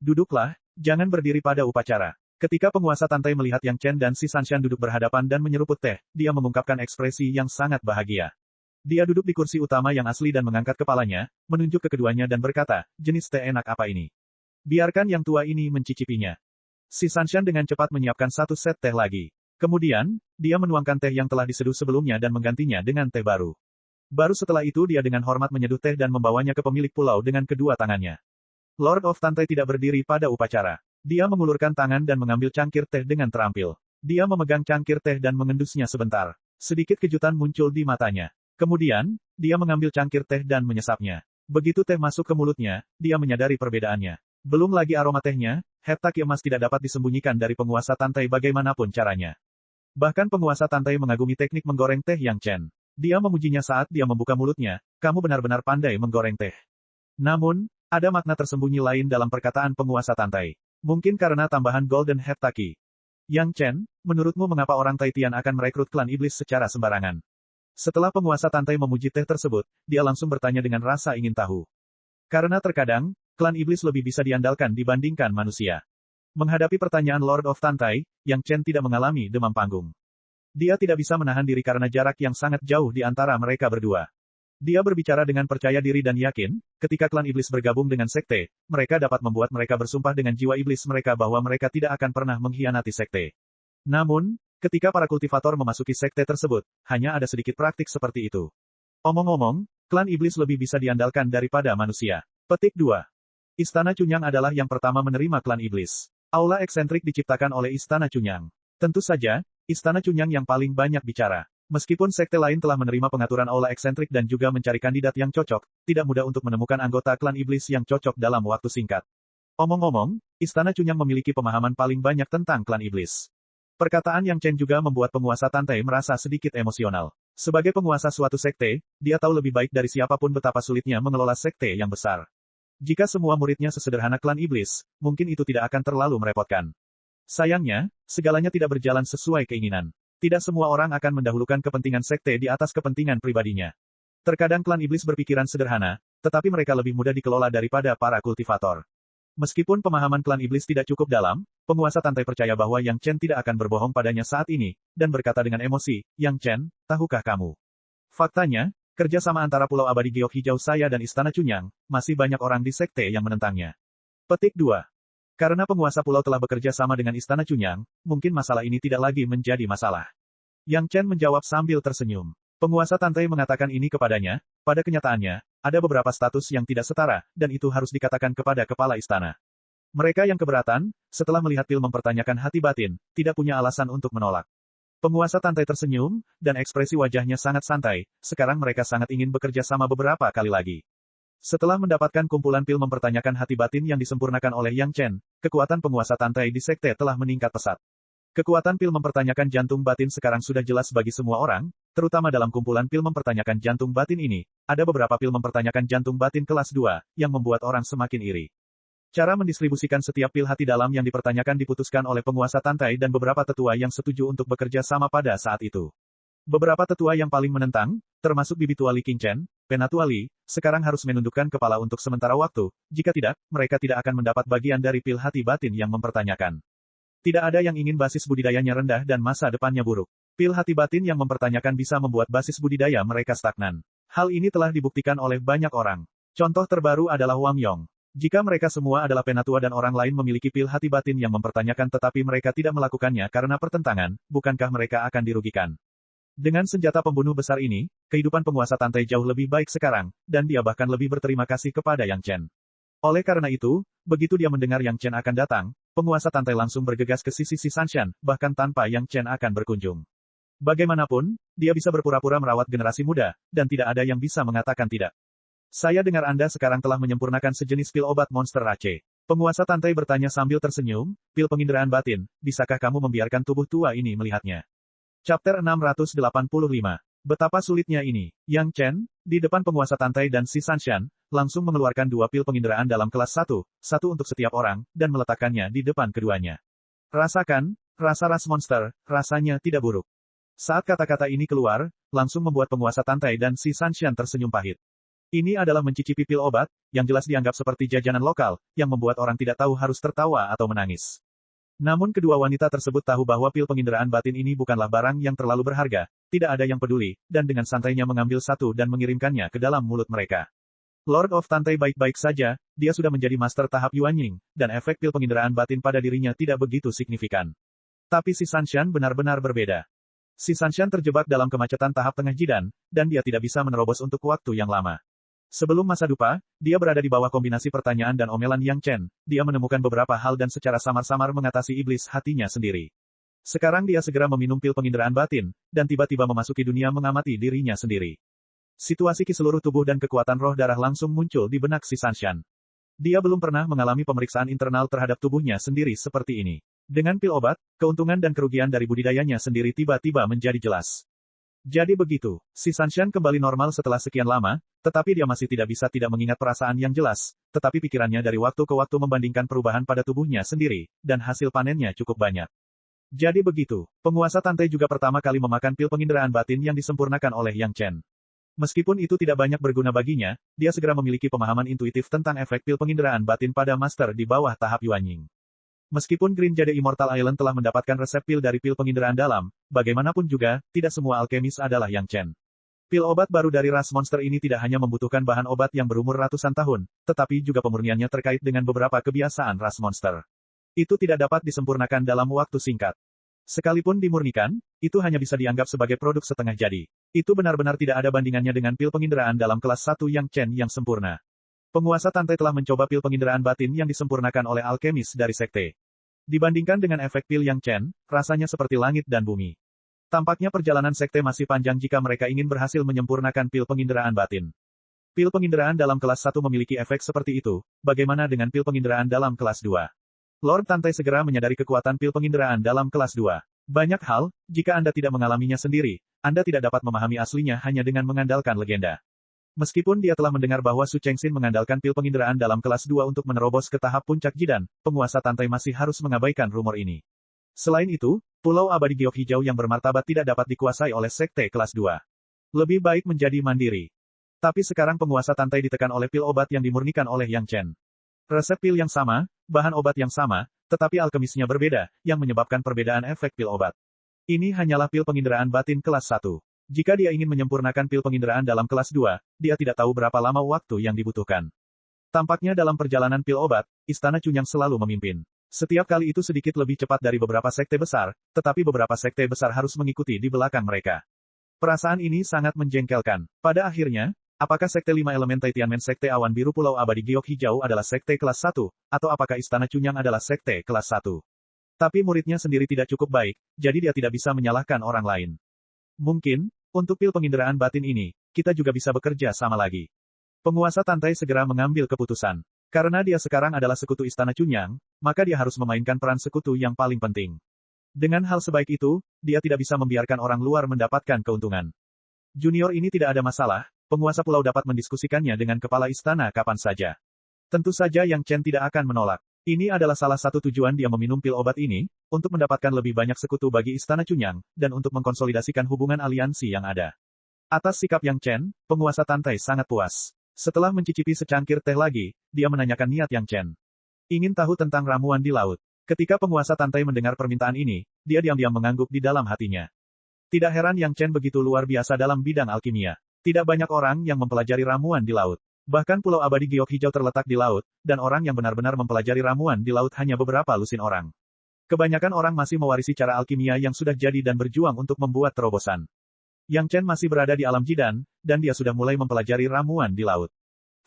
Duduklah, jangan berdiri pada upacara. Ketika penguasa Tantai melihat Yang Chen dan si Sanshan duduk berhadapan dan menyeruput teh, dia mengungkapkan ekspresi yang sangat bahagia. Dia duduk di kursi utama yang asli dan mengangkat kepalanya, menunjuk ke keduanya dan berkata, jenis teh enak apa ini? Biarkan yang tua ini mencicipinya. Si Sanshan dengan cepat menyiapkan satu set teh lagi. Kemudian, dia menuangkan teh yang telah diseduh sebelumnya dan menggantinya dengan teh baru. Baru setelah itu dia dengan hormat menyeduh teh dan membawanya ke pemilik pulau dengan kedua tangannya. Lord of Tantai tidak berdiri pada upacara. Dia mengulurkan tangan dan mengambil cangkir teh dengan terampil. Dia memegang cangkir teh dan mengendusnya sebentar. Sedikit kejutan muncul di matanya. Kemudian, dia mengambil cangkir teh dan menyesapnya. Begitu teh masuk ke mulutnya, dia menyadari perbedaannya. Belum lagi aroma tehnya, heptaki emas tidak dapat disembunyikan dari penguasa Tantai bagaimanapun caranya. Bahkan penguasa Tantai mengagumi teknik menggoreng teh Yang Chen. Dia memujinya saat dia membuka mulutnya, kamu benar-benar pandai menggoreng teh. Namun, ada makna tersembunyi lain dalam perkataan penguasa Tantai. Mungkin karena tambahan Golden Heptaki. Yang Chen, menurutmu mengapa orang Taitian akan merekrut klan iblis secara sembarangan? Setelah penguasa Tantai memuji teh tersebut, dia langsung bertanya dengan rasa ingin tahu. Karena terkadang, klan iblis lebih bisa diandalkan dibandingkan manusia. Menghadapi pertanyaan Lord of Tantai, Yang Chen tidak mengalami demam panggung. Dia tidak bisa menahan diri karena jarak yang sangat jauh di antara mereka berdua. Dia berbicara dengan percaya diri dan yakin, ketika klan iblis bergabung dengan sekte, mereka dapat membuat mereka bersumpah dengan jiwa iblis mereka bahwa mereka tidak akan pernah mengkhianati sekte. Namun, ketika para kultivator memasuki sekte tersebut, hanya ada sedikit praktik seperti itu. Omong-omong, klan iblis lebih bisa diandalkan daripada manusia. Petik 2. Istana Cunyang adalah yang pertama menerima klan iblis. Aula eksentrik diciptakan oleh Istana Cunyang. Tentu saja, Istana Cunyang yang paling banyak bicara. Meskipun sekte lain telah menerima pengaturan aula eksentrik dan juga mencari kandidat yang cocok, tidak mudah untuk menemukan anggota klan iblis yang cocok dalam waktu singkat. Omong-omong, Istana Cunyang memiliki pemahaman paling banyak tentang klan iblis. Perkataan Yang Chen juga membuat penguasa Tantai merasa sedikit emosional. Sebagai penguasa suatu sekte, dia tahu lebih baik dari siapapun betapa sulitnya mengelola sekte yang besar. Jika semua muridnya sesederhana klan iblis, mungkin itu tidak akan terlalu merepotkan. Sayangnya, segalanya tidak berjalan sesuai keinginan. Tidak semua orang akan mendahulukan kepentingan sekte di atas kepentingan pribadinya. Terkadang klan iblis berpikiran sederhana, tetapi mereka lebih mudah dikelola daripada para kultivator. Meskipun pemahaman klan iblis tidak cukup dalam, penguasa Tantai percaya bahwa Yang Chen tidak akan berbohong padanya saat ini, dan berkata dengan emosi, Yang Chen, tahukah kamu? Faktanya, kerjasama antara Pulau Abadi Giok Hijau saya dan Istana Cunyang, masih banyak orang di sekte yang menentangnya. Petik 2. Karena penguasa pulau telah bekerja sama dengan Istana Cunyang, mungkin masalah ini tidak lagi menjadi masalah. Yang Chen menjawab sambil tersenyum. Penguasa Tantai mengatakan ini kepadanya, pada kenyataannya, ada beberapa status yang tidak setara, dan itu harus dikatakan kepada kepala istana. Mereka yang keberatan, setelah melihat pil mempertanyakan hati batin, tidak punya alasan untuk menolak. Penguasa Tantai tersenyum, dan ekspresi wajahnya sangat santai, sekarang mereka sangat ingin bekerja sama beberapa kali lagi. Setelah mendapatkan kumpulan pil mempertanyakan hati batin yang disempurnakan oleh Yang Chen, kekuatan penguasa Tantai di sekte telah meningkat pesat. Kekuatan pil mempertanyakan jantung batin sekarang sudah jelas bagi semua orang, terutama dalam kumpulan pil mempertanyakan jantung batin ini, ada beberapa pil mempertanyakan jantung batin kelas 2, yang membuat orang semakin iri. Cara mendistribusikan setiap pil hati dalam yang dipertanyakan diputuskan oleh penguasa Tantai dan beberapa tetua yang setuju untuk bekerja sama pada saat itu. Beberapa tetua yang paling menentang, termasuk Bibi Tua Li King Chen, Penatua Li, sekarang harus menundukkan kepala untuk sementara waktu, jika tidak, mereka tidak akan mendapat bagian dari pil hati batin yang mempertanyakan. Tidak ada yang ingin basis budidayanya rendah dan masa depannya buruk. Pil hati batin yang mempertanyakan bisa membuat basis budidaya mereka stagnan. Hal ini telah dibuktikan oleh banyak orang. Contoh terbaru adalah Wang Yong. Jika mereka semua adalah penatua dan orang lain memiliki pil hati batin yang mempertanyakan tetapi mereka tidak melakukannya karena pertentangan, bukankah mereka akan dirugikan? Dengan senjata pembunuh besar ini, kehidupan penguasa Tantai jauh lebih baik sekarang, dan dia bahkan lebih berterima kasih kepada Yang Chen. Oleh karena itu, begitu dia mendengar Yang Chen akan datang, penguasa Tantai langsung bergegas ke sisi Si Sanshan, bahkan tanpa Yang Chen akan berkunjung. Bagaimanapun, dia bisa berpura-pura merawat generasi muda, dan tidak ada yang bisa mengatakan tidak. Saya dengar Anda sekarang telah menyempurnakan sejenis pil obat monster Rache. Penguasa Tantai bertanya sambil tersenyum, pil penginderaan batin, bisakah kamu membiarkan tubuh tua ini melihatnya? Chapter 685. Betapa sulitnya ini. Yang Chen, di depan penguasa Tantai dan Si Sanshan, langsung mengeluarkan 2 pil penginderaan dalam kelas 1, satu untuk setiap orang, dan meletakkannya di depan keduanya. Rasakan, rasa ras monster, rasanya tidak buruk. Saat kata-kata ini keluar, langsung membuat penguasa Tantai dan Si Sanshan tersenyum pahit. Ini adalah mencicipi pil obat, yang jelas dianggap seperti jajanan lokal, yang membuat orang tidak tahu harus tertawa atau menangis. Namun kedua wanita tersebut tahu bahwa pil penginderaan batin ini bukanlah barang yang terlalu berharga, tidak ada yang peduli, dan dengan santainya mengambil satu dan mengirimkannya ke dalam mulut mereka. Lord of Tantai baik-baik saja, dia sudah menjadi master tahap Yuanying, dan efek pil penginderaan batin pada dirinya tidak begitu signifikan. Tapi Si Sanshan benar-benar berbeda. Si Sanshan terjebak dalam kemacetan tahap tengah jidan, dan dia tidak bisa menerobos untuk waktu yang lama. Sebelum masa dupa, dia berada di bawah kombinasi pertanyaan dan omelan Yang Chen, dia menemukan beberapa hal dan secara samar-samar mengatasi iblis hatinya sendiri. Sekarang dia segera meminum pil penginderaan batin, dan tiba-tiba memasuki dunia mengamati dirinya sendiri. Situasi ki seluruh tubuh dan kekuatan roh darah langsung muncul di benak Si Sanshan. Dia belum pernah mengalami pemeriksaan internal terhadap tubuhnya sendiri seperti ini. Dengan pil obat, keuntungan dan kerugian dari budidayanya sendiri tiba-tiba menjadi jelas. Jadi begitu, Si Sanshan kembali normal setelah sekian lama, tetapi dia masih tidak bisa tidak mengingat perasaan yang jelas, tetapi pikirannya dari waktu ke waktu membandingkan perubahan pada tubuhnya sendiri, dan hasil panennya cukup banyak. Jadi begitu, penguasa Tantai juga pertama kali memakan pil penginderaan batin yang disempurnakan oleh Yang Chen. Meskipun itu tidak banyak berguna baginya, dia segera memiliki pemahaman intuitif tentang efek pil penginderaan batin pada master di bawah tahap Yuanying. Meskipun Green Jade Immortal Island telah mendapatkan resep pil dari pil penginderaan dalam, bagaimanapun juga, tidak semua alkemis adalah Yang Chen. Pil obat baru dari ras monster ini tidak hanya membutuhkan bahan obat yang berumur ratusan tahun, tetapi juga pemurniannya terkait dengan beberapa kebiasaan ras monster. Itu tidak dapat disempurnakan dalam waktu singkat. Sekalipun dimurnikan, itu hanya bisa dianggap sebagai produk setengah jadi. Itu benar-benar tidak ada bandingannya dengan pil penginderaan dalam kelas 1 Yang Chen yang sempurna. Penguasa Tantai telah mencoba pil penginderaan batin yang disempurnakan oleh alkemis dari sekte. Dibandingkan dengan efek pil Yang Chen, rasanya seperti langit dan bumi. Tampaknya perjalanan sekte masih panjang jika mereka ingin berhasil menyempurnakan pil penginderaan batin. Pil penginderaan dalam kelas 1 memiliki efek seperti itu, bagaimana dengan pil penginderaan dalam kelas 2? Lord Tantai segera menyadari kekuatan pil penginderaan dalam kelas 2. Banyak hal, jika Anda tidak mengalaminya sendiri, Anda tidak dapat memahami aslinya hanya dengan mengandalkan legenda. Meskipun dia telah mendengar bahwa Su Chengxin mengandalkan pil penginderaan dalam kelas 2 untuk menerobos ke tahap puncak jidan, penguasa Tantai masih harus mengabaikan rumor ini. Selain itu, Pulau Abadi Giok Hijau yang bermartabat tidak dapat dikuasai oleh sekte kelas 2. Lebih baik menjadi mandiri. Tapi sekarang penguasa Tantai ditekan oleh pil obat yang dimurnikan oleh Yang Chen. Resep pil yang sama, bahan obat yang sama, tetapi alkemisnya berbeda, yang menyebabkan perbedaan efek pil obat. Ini hanyalah pil penginderaan batin kelas 1. Jika dia ingin menyempurnakan pil penginderaan dalam kelas 2, dia tidak tahu berapa lama waktu yang dibutuhkan. Tampaknya dalam perjalanan pil obat, Istana Chunyang selalu memimpin. Setiap kali itu sedikit lebih cepat dari beberapa sekte besar, tetapi beberapa sekte besar harus mengikuti di belakang mereka. Perasaan ini sangat menjengkelkan. Pada akhirnya, Apakah Sekte 5 Elemen Taitianmen Sekte Awan Biru Pulau Abadi Giok Hijau adalah Sekte kelas 1, atau apakah Istana Cunyang adalah Sekte kelas 1? Tapi muridnya sendiri tidak cukup baik, jadi dia tidak bisa menyalahkan orang lain. Mungkin, untuk pil penginderaan batin ini, kita juga bisa bekerja sama lagi. Penguasa Tantai segera mengambil keputusan. Karena dia sekarang adalah sekutu Istana Cunyang, maka dia harus memainkan peran sekutu yang paling penting. Dengan hal sebaik itu, dia tidak bisa membiarkan orang luar mendapatkan keuntungan. Junior ini tidak ada masalah, penguasa pulau dapat mendiskusikannya dengan kepala istana kapan saja. Tentu saja Yang Chen tidak akan menolak. Ini adalah salah satu tujuan dia meminum pil obat ini, untuk mendapatkan lebih banyak sekutu bagi Istana Cunyang, dan untuk mengkonsolidasikan hubungan aliansi yang ada. Atas sikap Yang Chen, penguasa Tantai sangat puas. Setelah mencicipi secangkir teh lagi, dia menanyakan niat Yang Chen. Ingin tahu tentang ramuan di laut. Ketika penguasa Tantai mendengar permintaan ini, dia diam-diam mengangguk di dalam hatinya. Tidak heran Yang Chen begitu luar biasa dalam bidang alkimia. Tidak banyak orang yang mempelajari ramuan di laut. Bahkan Pulau Abadi Giok Hijau terletak di laut, dan orang yang benar-benar mempelajari ramuan di laut hanya beberapa lusin orang. Kebanyakan orang masih mewarisi cara alkimia yang sudah jadi dan berjuang untuk membuat terobosan. Yang Chen masih berada di alam jidan, dan dia sudah mulai mempelajari ramuan di laut.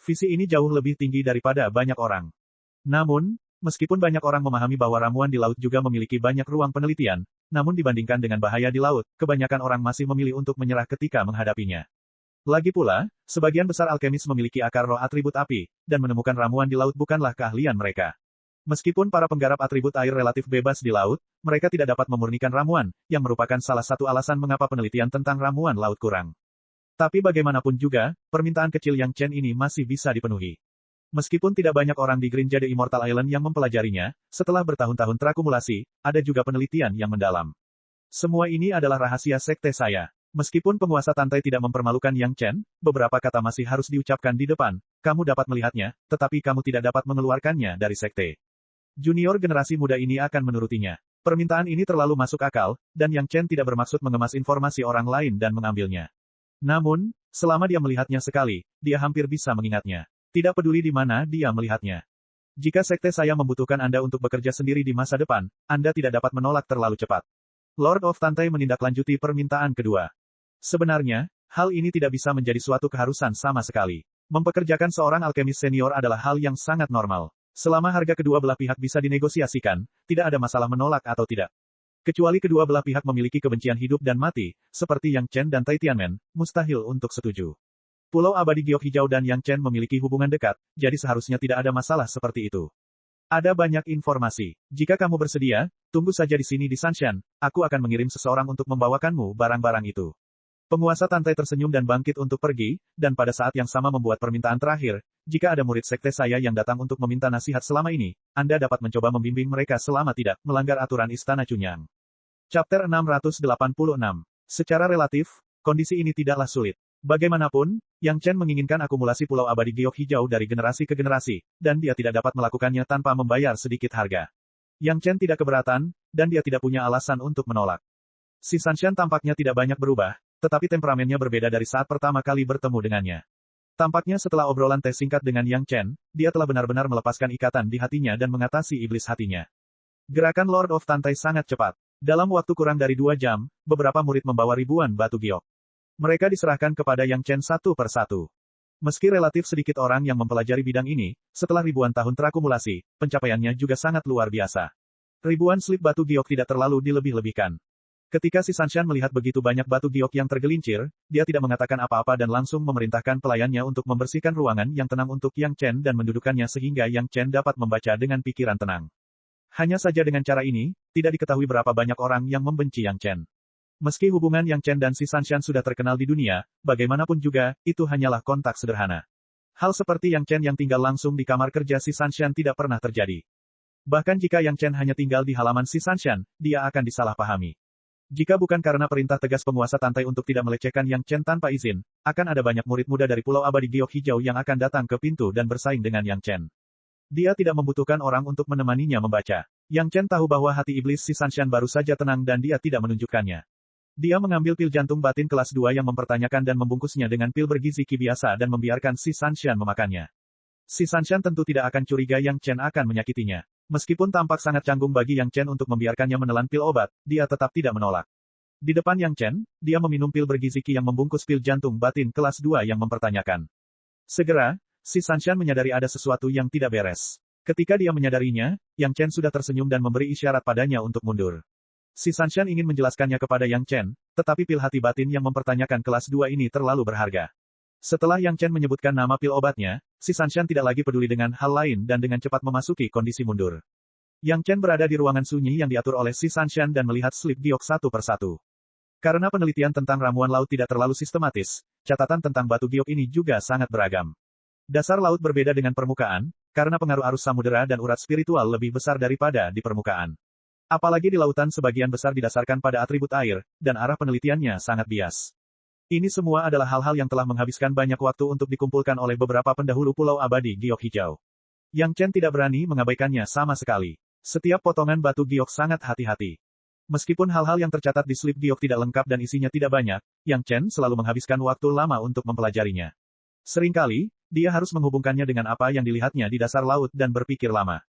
Visi ini jauh lebih tinggi daripada banyak orang. Namun, meskipun banyak orang memahami bahwa ramuan di laut juga memiliki banyak ruang penelitian, namun dibandingkan dengan bahaya di laut, kebanyakan orang masih memilih untuk menyerah ketika menghadapinya. Lagi pula, sebagian besar alkemis memiliki akar roh atribut api, dan menemukan ramuan di laut bukanlah keahlian mereka. Meskipun para penggarap atribut air relatif bebas di laut, mereka tidak dapat memurnikan ramuan, yang merupakan salah satu alasan mengapa penelitian tentang ramuan laut kurang. Tapi bagaimanapun juga, permintaan kecil Yang Chen ini masih bisa dipenuhi. Meskipun tidak banyak orang di Green Jade Immortal Island yang mempelajarinya, setelah bertahun-tahun terakumulasi, ada juga penelitian yang mendalam. Semua ini adalah rahasia sekte saya. Meskipun penguasa Tantai tidak mempermalukan Yang Chen, beberapa kata masih harus diucapkan di depan, kamu dapat melihatnya, tetapi kamu tidak dapat mengeluarkannya dari sekte. Junior generasi muda ini akan menurutinya. Permintaan ini terlalu masuk akal, dan Yang Chen tidak bermaksud mengemas informasi orang lain dan mengambilnya. Namun, selama dia melihatnya sekali, dia hampir bisa mengingatnya. Tidak peduli di mana dia melihatnya. Jika sekte saya membutuhkan Anda untuk bekerja sendiri di masa depan, Anda tidak dapat menolak terlalu cepat. Lord of Tantai menindaklanjuti permintaan kedua. Sebenarnya, hal ini tidak bisa menjadi suatu keharusan sama sekali. Mempekerjakan seorang alkemis senior adalah hal yang sangat normal. Selama harga kedua belah pihak bisa dinegosiasikan, tidak ada masalah menolak atau tidak. Kecuali kedua belah pihak memiliki kebencian hidup dan mati, seperti Yang Chen dan Taitianmen, mustahil untuk setuju. Pulau Abadi Giok Hijau dan Yang Chen memiliki hubungan dekat, jadi seharusnya tidak ada masalah seperti itu. Ada banyak informasi. Jika kamu bersedia, tunggu saja di sini di Sanshan, aku akan mengirim seseorang untuk membawakanmu barang-barang itu. Penguasa Tantai tersenyum dan bangkit untuk pergi, dan pada saat yang sama membuat permintaan terakhir, jika ada murid sekte saya yang datang untuk meminta nasihat selama ini, Anda dapat mencoba membimbing mereka selama tidak melanggar aturan Istana Cunyang. Chapter 686. Secara relatif, kondisi ini tidaklah sulit. Bagaimanapun, Yang Chen menginginkan akumulasi Pulau Abadi Giok Hijau dari generasi ke generasi, dan dia tidak dapat melakukannya tanpa membayar sedikit harga. Yang Chen tidak keberatan, dan dia tidak punya alasan untuk menolak. Si Sanshan tampaknya tidak banyak berubah, tetapi temperamennya berbeda dari saat pertama kali bertemu dengannya. Tampaknya setelah obrolan teh singkat dengan Yang Chen, dia telah benar-benar melepaskan ikatan di hatinya dan mengatasi iblis hatinya. Gerakan Lord of Tantai sangat cepat. Dalam waktu kurang dari 2 jam, beberapa murid membawa ribuan batu giok. Mereka diserahkan kepada Yang Chen satu per satu. Meski relatif sedikit orang yang mempelajari bidang ini, setelah ribuan tahun terakumulasi, pencapaiannya juga sangat luar biasa. Ribuan slip batu giok tidak terlalu dilebih-lebihkan. Ketika si Sanshan melihat begitu banyak batu giok yang tergelincir, dia tidak mengatakan apa-apa dan langsung memerintahkan pelayannya untuk membersihkan ruangan yang tenang untuk Yang Chen dan mendudukkannya sehingga Yang Chen dapat membaca dengan pikiran tenang. Hanya saja dengan cara ini, tidak diketahui berapa banyak orang yang membenci Yang Chen. Meski hubungan Yang Chen dan si Sanshan sudah terkenal di dunia, bagaimanapun juga, itu hanyalah kontak sederhana. Hal seperti Yang Chen yang tinggal langsung di kamar kerja si Sanshan tidak pernah terjadi. Bahkan jika Yang Chen hanya tinggal di halaman si Sanshan, dia akan disalahpahami. Jika bukan karena perintah tegas penguasa Tantai untuk tidak melecehkan Yang Chen tanpa izin, akan ada banyak murid muda dari Pulau Abadi Giok Hijau yang akan datang ke pintu dan bersaing dengan Yang Chen. Dia tidak membutuhkan orang untuk menemaninya membaca. Yang Chen tahu bahwa hati iblis si Sanshan baru saja tenang dan dia tidak menunjukkannya. Dia mengambil pil jantung batin kelas 2 yang mempertanyakan dan membungkusnya dengan pil bergizi ki biasa dan membiarkan si Sanshan memakannya. Si Sanshan tentu tidak akan curiga Yang Chen akan menyakitinya. Meskipun tampak sangat canggung bagi Yang Chen untuk membiarkannya menelan pil obat, dia tetap tidak menolak. Di depan Yang Chen, dia meminum pil bergizi Qi yang membungkus pil jantung batin kelas 2 yang mempertanyakan. Segera, si Sanshan menyadari ada sesuatu yang tidak beres. Ketika dia menyadarinya, Yang Chen sudah tersenyum dan memberi isyarat padanya untuk mundur. Si Sanshan ingin menjelaskannya kepada Yang Chen, tetapi pil hati batin yang mempertanyakan kelas 2 ini terlalu berharga. Setelah Yang Chen menyebutkan nama pil obatnya, si Sanshan tidak lagi peduli dengan hal lain dan dengan cepat memasuki kondisi mundur. Yang Chen berada di ruangan sunyi yang diatur oleh si Sanshan dan melihat slip giok satu persatu. Karena penelitian tentang ramuan laut tidak terlalu sistematis, catatan tentang batu giok ini juga sangat beragam. Dasar laut berbeda dengan permukaan, karena pengaruh arus samudera dan urat spiritual lebih besar daripada di permukaan. Apalagi di lautan sebagian besar didasarkan pada atribut air, dan arah penelitiannya sangat bias. Ini semua adalah hal-hal yang telah menghabiskan banyak waktu untuk dikumpulkan oleh beberapa pendahulu Pulau Abadi Giok Hijau. Yang Chen tidak berani mengabaikannya sama sekali. Setiap potongan batu giok sangat hati-hati. Meskipun hal-hal yang tercatat di slip giok tidak lengkap dan isinya tidak banyak, Yang Chen selalu menghabiskan waktu lama untuk mempelajarinya. Seringkali, dia harus menghubungkannya dengan apa yang dilihatnya di dasar laut dan berpikir lama.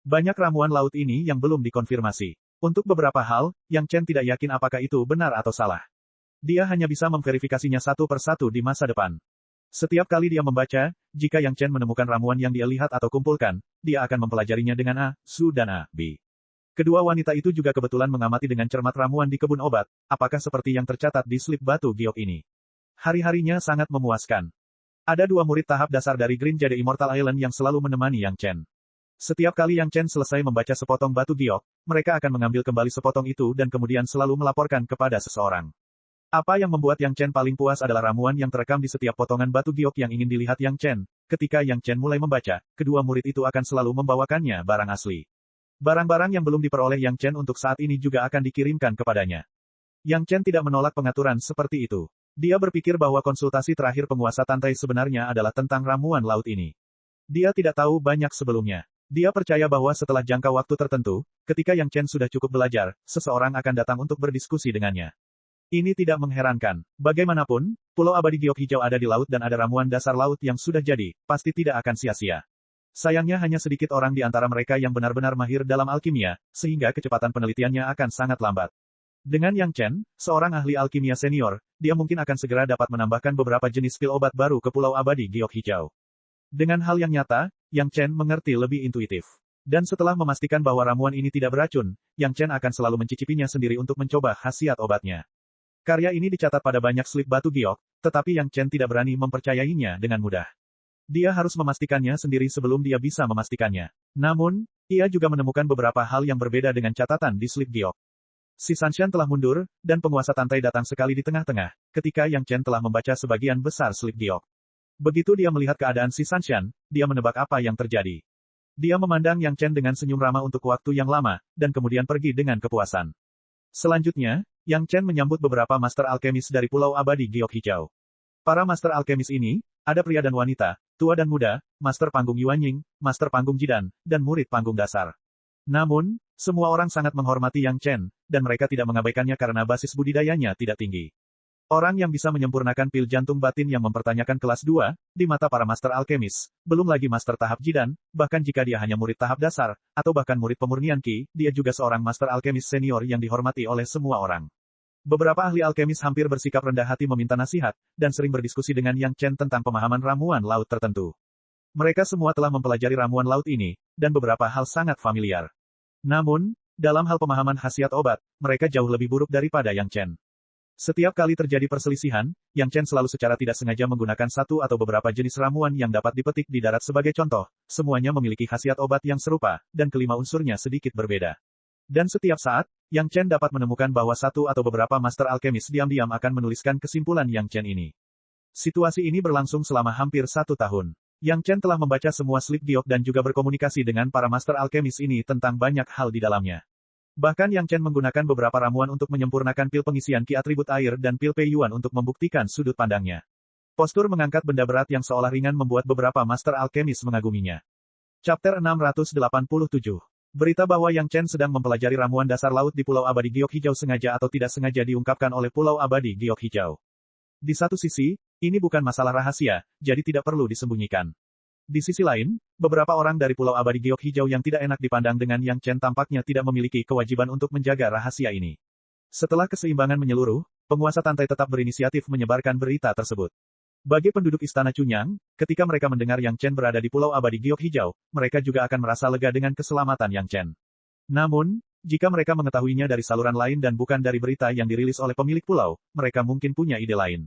Banyak ramuan laut ini yang belum dikonfirmasi. Untuk beberapa hal, Yang Chen tidak yakin apakah itu benar atau salah. Dia hanya bisa memverifikasinya satu persatu di masa depan. Setiap kali dia membaca, jika Yang Chen menemukan ramuan yang dia lihat atau kumpulkan, dia akan mempelajarinya dengan A, Su dan A, B. Kedua wanita itu juga kebetulan mengamati dengan cermat ramuan di kebun obat, apakah seperti yang tercatat di slip batu giok ini. Hari-harinya sangat memuaskan. Ada 2 murid tahap dasar dari Green Jade Immortal Island yang selalu menemani Yang Chen. Setiap kali Yang Chen selesai membaca sepotong batu giok, mereka akan mengambil kembali sepotong itu dan kemudian selalu melaporkan kepada seseorang. Apa yang membuat Yang Chen paling puas adalah ramuan yang terekam di setiap potongan batu giok yang ingin dilihat Yang Chen. Ketika Yang Chen mulai membaca, kedua murid itu akan selalu membawakannya barang asli. Barang-barang yang belum diperoleh Yang Chen untuk saat ini juga akan dikirimkan kepadanya. Yang Chen tidak menolak pengaturan seperti itu. Dia berpikir bahwa konsultasi terakhir penguasa Tantai sebenarnya adalah tentang ramuan laut ini. Dia tidak tahu banyak sebelumnya. Dia percaya bahwa setelah jangka waktu tertentu, ketika Yang Chen sudah cukup belajar, seseorang akan datang untuk berdiskusi dengannya. Ini tidak mengherankan. Bagaimanapun, Pulau Abadi Giok Hijau ada di laut dan ada ramuan dasar laut yang sudah jadi, pasti tidak akan sia-sia. Sayangnya hanya sedikit orang di antara mereka yang benar-benar mahir dalam alkimia, sehingga kecepatan penelitiannya akan sangat lambat. Dengan Yang Chen, seorang ahli alkimia senior, dia mungkin akan segera dapat menambahkan beberapa jenis pil obat baru ke Pulau Abadi Giok Hijau. Dengan hal yang nyata, Yang Chen mengerti lebih intuitif. Dan setelah memastikan bahwa ramuan ini tidak beracun, Yang Chen akan selalu mencicipinya sendiri untuk mencoba khasiat obatnya. Karya ini dicatat pada banyak slip batu giok, tetapi Yang Chen tidak berani mempercayainya dengan mudah. Dia harus memastikannya sendiri sebelum dia bisa memastikannya. Namun, ia juga menemukan beberapa hal yang berbeda dengan catatan di slip giok. Si Sanshan telah mundur, dan penguasa Tantai datang sekali di tengah-tengah, ketika Yang Chen telah membaca sebagian besar slip giok. Begitu dia melihat keadaan si Sanshan, dia menebak apa yang terjadi. Dia memandang Yang Chen dengan senyum ramah untuk waktu yang lama, dan kemudian pergi dengan kepuasan. Selanjutnya, Yang Chen menyambut beberapa master alkemis dari Pulau Abadi Giok Hijau. Para master alkemis ini, ada pria dan wanita, tua dan muda, master panggung Yuanying, master panggung Jidan, dan murid panggung dasar. Namun, semua orang sangat menghormati Yang Chen, dan mereka tidak mengabaikannya karena basis budidayanya tidak tinggi. Orang yang bisa menyempurnakan pil jantung batin yang mempertanyakan kelas 2, di mata para master alkemis, belum lagi master tahap Jidan, bahkan jika dia hanya murid tahap dasar, atau bahkan murid pemurnian Qi, dia juga seorang master alkemis senior yang dihormati oleh semua orang. Beberapa ahli alkemis hampir bersikap rendah hati meminta nasihat, dan sering berdiskusi dengan Yang Chen tentang pemahaman ramuan laut tertentu. Mereka semua telah mempelajari ramuan laut ini, dan beberapa hal sangat familiar. Namun, dalam hal pemahaman khasiat obat, mereka jauh lebih buruk daripada Yang Chen. Setiap kali terjadi perselisihan, Yang Chen selalu secara tidak sengaja menggunakan satu atau beberapa jenis ramuan yang dapat dipetik di darat sebagai contoh, semuanya memiliki khasiat obat yang serupa, dan kelima unsurnya sedikit berbeda. Dan setiap saat, Yang Chen dapat menemukan bahwa satu atau beberapa master alkemis diam-diam akan menuliskan kesimpulan Yang Chen ini. Situasi ini berlangsung selama hampir 1 tahun. Yang Chen telah membaca semua slip giok dan juga berkomunikasi dengan para master alkemis ini tentang banyak hal di dalamnya. Bahkan Yang Chen menggunakan beberapa ramuan untuk menyempurnakan pil pengisian Qi atribut air dan pil Pei Yuan untuk membuktikan sudut pandangnya. Postur mengangkat benda berat yang seolah ringan membuat beberapa master alkemis mengaguminya. Chapter 687. Berita bahwa Yang Chen sedang mempelajari ramuan dasar laut di Pulau Abadi Giok Hijau sengaja atau tidak sengaja diungkapkan oleh Pulau Abadi Giok Hijau. Di satu sisi, ini bukan masalah rahasia, jadi tidak perlu disembunyikan. Di sisi lain, beberapa orang dari Pulau Abadi Giok Hijau yang tidak enak dipandang dengan Yang Chen tampaknya tidak memiliki kewajiban untuk menjaga rahasia ini. Setelah keseimbangan menyeluruh, penguasa Tantai tetap berinisiatif menyebarkan berita tersebut. Bagi penduduk Istana Chunyang, ketika mereka mendengar Yang Chen berada di Pulau Abadi Giok Hijau, mereka juga akan merasa lega dengan keselamatan Yang Chen. Namun, jika mereka mengetahuinya dari saluran lain dan bukan dari berita yang dirilis oleh pemilik pulau, mereka mungkin punya ide lain.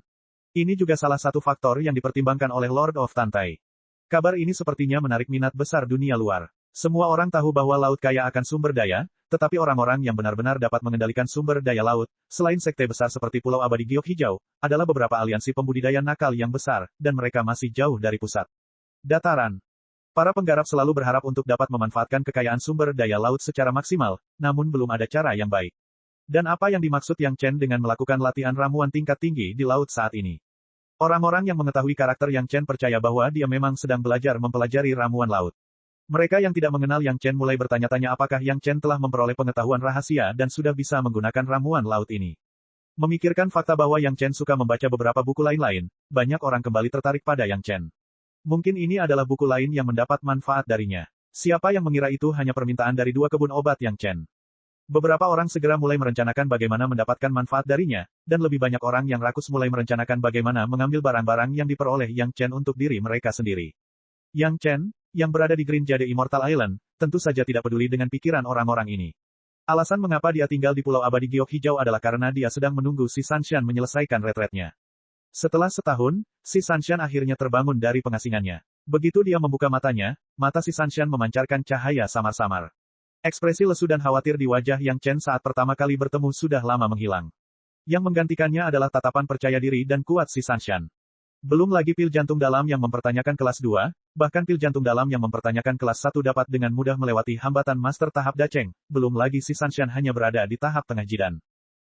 Ini juga salah satu faktor yang dipertimbangkan oleh Lord of Tantai. Kabar ini sepertinya menarik minat besar dunia luar. Semua orang tahu bahwa laut kaya akan sumber daya, tetapi orang-orang yang benar-benar dapat mengendalikan sumber daya laut, selain sekte besar seperti Pulau Abadi Giok Hijau, adalah beberapa aliansi pembudidaya nakal yang besar, dan mereka masih jauh dari pusat dataran. Para penggarap selalu berharap untuk dapat memanfaatkan kekayaan sumber daya laut secara maksimal, namun belum ada cara yang baik. Dan apa yang dimaksud Yang Chen dengan melakukan latihan ramuan tingkat tinggi di laut saat ini? Orang-orang yang mengetahui karakter Yang Chen percaya bahwa dia memang sedang belajar mempelajari ramuan laut. Mereka yang tidak mengenal Yang Chen mulai bertanya-tanya apakah Yang Chen telah memperoleh pengetahuan rahasia dan sudah bisa menggunakan ramuan laut ini. Memikirkan fakta bahwa Yang Chen suka membaca beberapa buku lain-lain, banyak orang kembali tertarik pada Yang Chen. Mungkin ini adalah buku lain yang mendapat manfaat darinya. Siapa yang mengira itu hanya permintaan dari dua kebun obat Yang Chen? Beberapa orang segera mulai merencanakan bagaimana mendapatkan manfaat darinya, dan lebih banyak orang yang rakus mulai merencanakan bagaimana mengambil barang-barang yang diperoleh Yang Chen untuk diri mereka sendiri. Yang Chen, yang berada di Green Jade Immortal Island, tentu saja tidak peduli dengan pikiran orang-orang ini. Alasan mengapa dia tinggal di Pulau Abadi Giok Hijau adalah karena dia sedang menunggu si Sanshan menyelesaikan retretnya. Setelah setahun, si Sanshan akhirnya terbangun dari pengasingannya. Begitu dia membuka matanya, mata si Sanshan memancarkan cahaya samar-samar. Ekspresi lesu dan khawatir di wajah Yang Chen saat pertama kali bertemu sudah lama menghilang. Yang menggantikannya adalah tatapan percaya diri dan kuat si Sanshan. Belum lagi pil jantung dalam yang mempertanyakan kelas 2, bahkan pil jantung dalam yang mempertanyakan kelas 1 dapat dengan mudah melewati hambatan master tahap Dacheng, belum lagi si Sanshan hanya berada di tahap tengah jidan.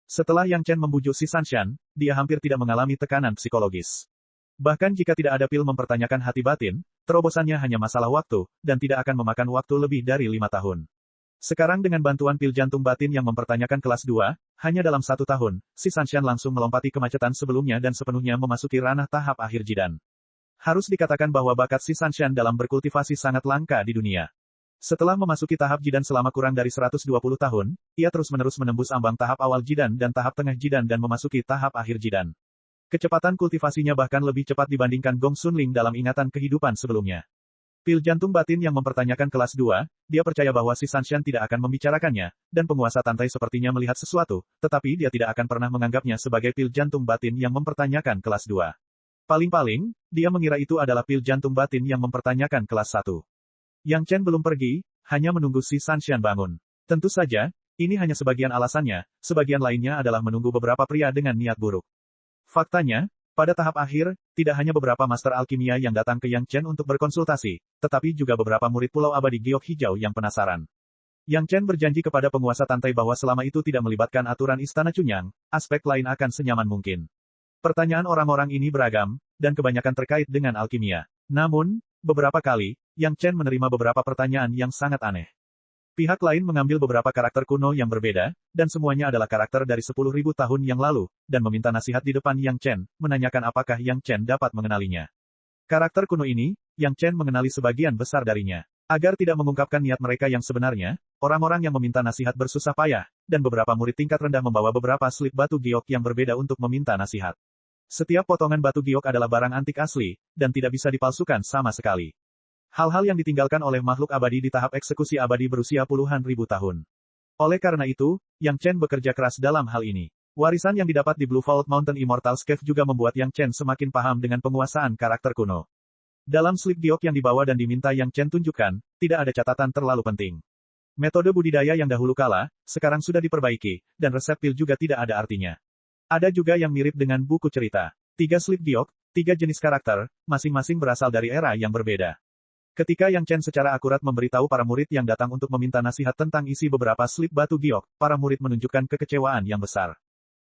Setelah Yang Chen membujuk si Sanshan, dia hampir tidak mengalami tekanan psikologis. Bahkan jika tidak ada pil mempertanyakan hati batin, terobosannya hanya masalah waktu, dan tidak akan memakan waktu lebih dari 5 tahun. Sekarang dengan bantuan pil jantung batin yang mempertanyakan kelas 2, hanya dalam 1 tahun, si Sanshan langsung melompati kemacetan sebelumnya dan sepenuhnya memasuki ranah tahap akhir jidan. Harus dikatakan bahwa bakat si Sanshan dalam berkultivasi sangat langka di dunia. Setelah memasuki tahap jidan selama kurang dari 120 tahun, ia terus-menerus menembus ambang tahap awal jidan dan tahap tengah jidan dan memasuki tahap akhir jidan. Kecepatan kultivasinya bahkan lebih cepat dibandingkan Gong Sunling dalam ingatan kehidupan sebelumnya. Pil jantung batin yang mempertanyakan kelas 2, dia percaya bahwa si Sanshan tidak akan membicarakannya, dan penguasa Tantai sepertinya melihat sesuatu, tetapi dia tidak akan pernah menganggapnya sebagai pil jantung batin yang mempertanyakan kelas 2. Paling-paling, dia mengira itu adalah pil jantung batin yang mempertanyakan kelas 1. Yang Chen belum pergi, hanya menunggu si Sanshan bangun. Tentu saja, ini hanya sebagian alasannya, sebagian lainnya adalah menunggu beberapa pria dengan niat buruk. Faktanya, pada tahap akhir, tidak hanya beberapa master alkimia yang datang ke Yang Chen untuk berkonsultasi, tetapi juga beberapa murid Pulau Abadi Giok Hijau yang penasaran. Yang Chen berjanji kepada penguasa Tantai bahwa selama itu tidak melibatkan aturan Istana Chunyang, aspek lain akan senyaman mungkin. Pertanyaan orang-orang ini beragam, dan kebanyakan terkait dengan alkimia. Namun, beberapa kali, Yang Chen menerima beberapa pertanyaan yang sangat aneh. Pihak lain mengambil beberapa karakter kuno yang berbeda, dan semuanya adalah karakter dari 10.000 tahun yang lalu, dan meminta nasihat di depan Yang Chen, menanyakan apakah Yang Chen dapat mengenalinya. Karakter kuno ini, Yang Chen mengenali sebagian besar darinya. Agar tidak mengungkapkan niat mereka yang sebenarnya, orang-orang yang meminta nasihat bersusah payah, dan beberapa murid tingkat rendah membawa beberapa slip batu giok yang berbeda untuk meminta nasihat. Setiap potongan batu giok adalah barang antik asli, dan tidak bisa dipalsukan sama sekali. Hal-hal yang ditinggalkan oleh makhluk abadi di tahap eksekusi abadi berusia puluhan ribu tahun. Oleh karena itu, Yang Chen bekerja keras dalam hal ini. Warisan yang didapat di Blue Vault Mountain Immortal's Cave juga membuat Yang Chen semakin paham dengan penguasaan karakter kuno. Dalam slip giok yang dibawa dan diminta Yang Chen tunjukkan, tidak ada catatan terlalu penting. Metode budidaya yang dahulu kala, sekarang sudah diperbaiki, dan resep pil juga tidak ada artinya. Ada juga yang mirip dengan buku cerita. 3 slip giok, 3 jenis karakter, masing-masing berasal dari era yang berbeda. Ketika Yang Chen secara akurat memberitahu para murid yang datang untuk meminta nasihat tentang isi beberapa slip batu giok, para murid menunjukkan kekecewaan yang besar.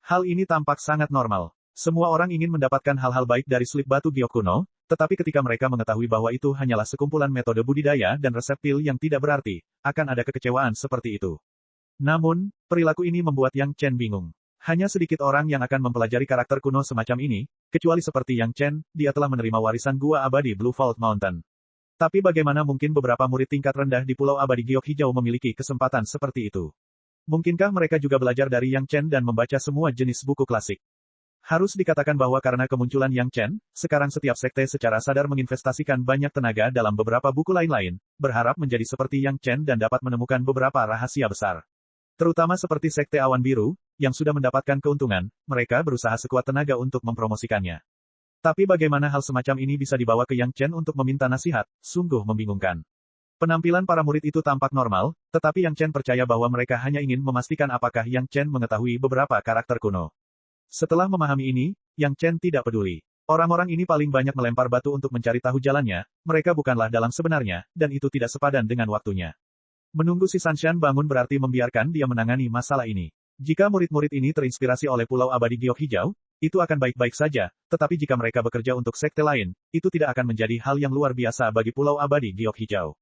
Hal ini tampak sangat normal. Semua orang ingin mendapatkan hal-hal baik dari slip batu giok kuno, tetapi ketika mereka mengetahui bahwa itu hanyalah sekumpulan metode budidaya dan resep pil yang tidak berarti, akan ada kekecewaan seperti itu. Namun, perilaku ini membuat Yang Chen bingung. Hanya sedikit orang yang akan mempelajari karakter kuno semacam ini, kecuali seperti Yang Chen, dia telah menerima warisan gua abadi Blue Vault Mountain. Tapi bagaimana mungkin beberapa murid tingkat rendah di Pulau Abadi Giok Hijau memiliki kesempatan seperti itu? Mungkinkah mereka juga belajar dari Yang Chen dan membaca semua jenis buku klasik? Harus dikatakan bahwa karena kemunculan Yang Chen, sekarang setiap sekte secara sadar menginvestasikan banyak tenaga dalam beberapa buku lain-lain, berharap menjadi seperti Yang Chen dan dapat menemukan beberapa rahasia besar. Terutama seperti Sekte Awan Biru, yang sudah mendapatkan keuntungan, mereka berusaha sekuat tenaga untuk mempromosikannya. Tapi bagaimana hal semacam ini bisa dibawa ke Yang Chen untuk meminta nasihat, sungguh membingungkan. Penampilan para murid itu tampak normal, tetapi Yang Chen percaya bahwa mereka hanya ingin memastikan apakah Yang Chen mengetahui beberapa karakter kuno. Setelah memahami ini, Yang Chen tidak peduli. Orang-orang ini paling banyak melempar batu untuk mencari tahu jalannya, mereka bukanlah dalang sebenarnya, dan itu tidak sepadan dengan waktunya. Menunggu si Sanshan bangun berarti membiarkan dia menangani masalah ini. Jika murid-murid ini terinspirasi oleh Pulau Abadi Giok Hijau, itu akan baik-baik saja, tetapi jika mereka bekerja untuk sekte lain, itu tidak akan menjadi hal yang luar biasa bagi Pulau Abadi Giok Hijau.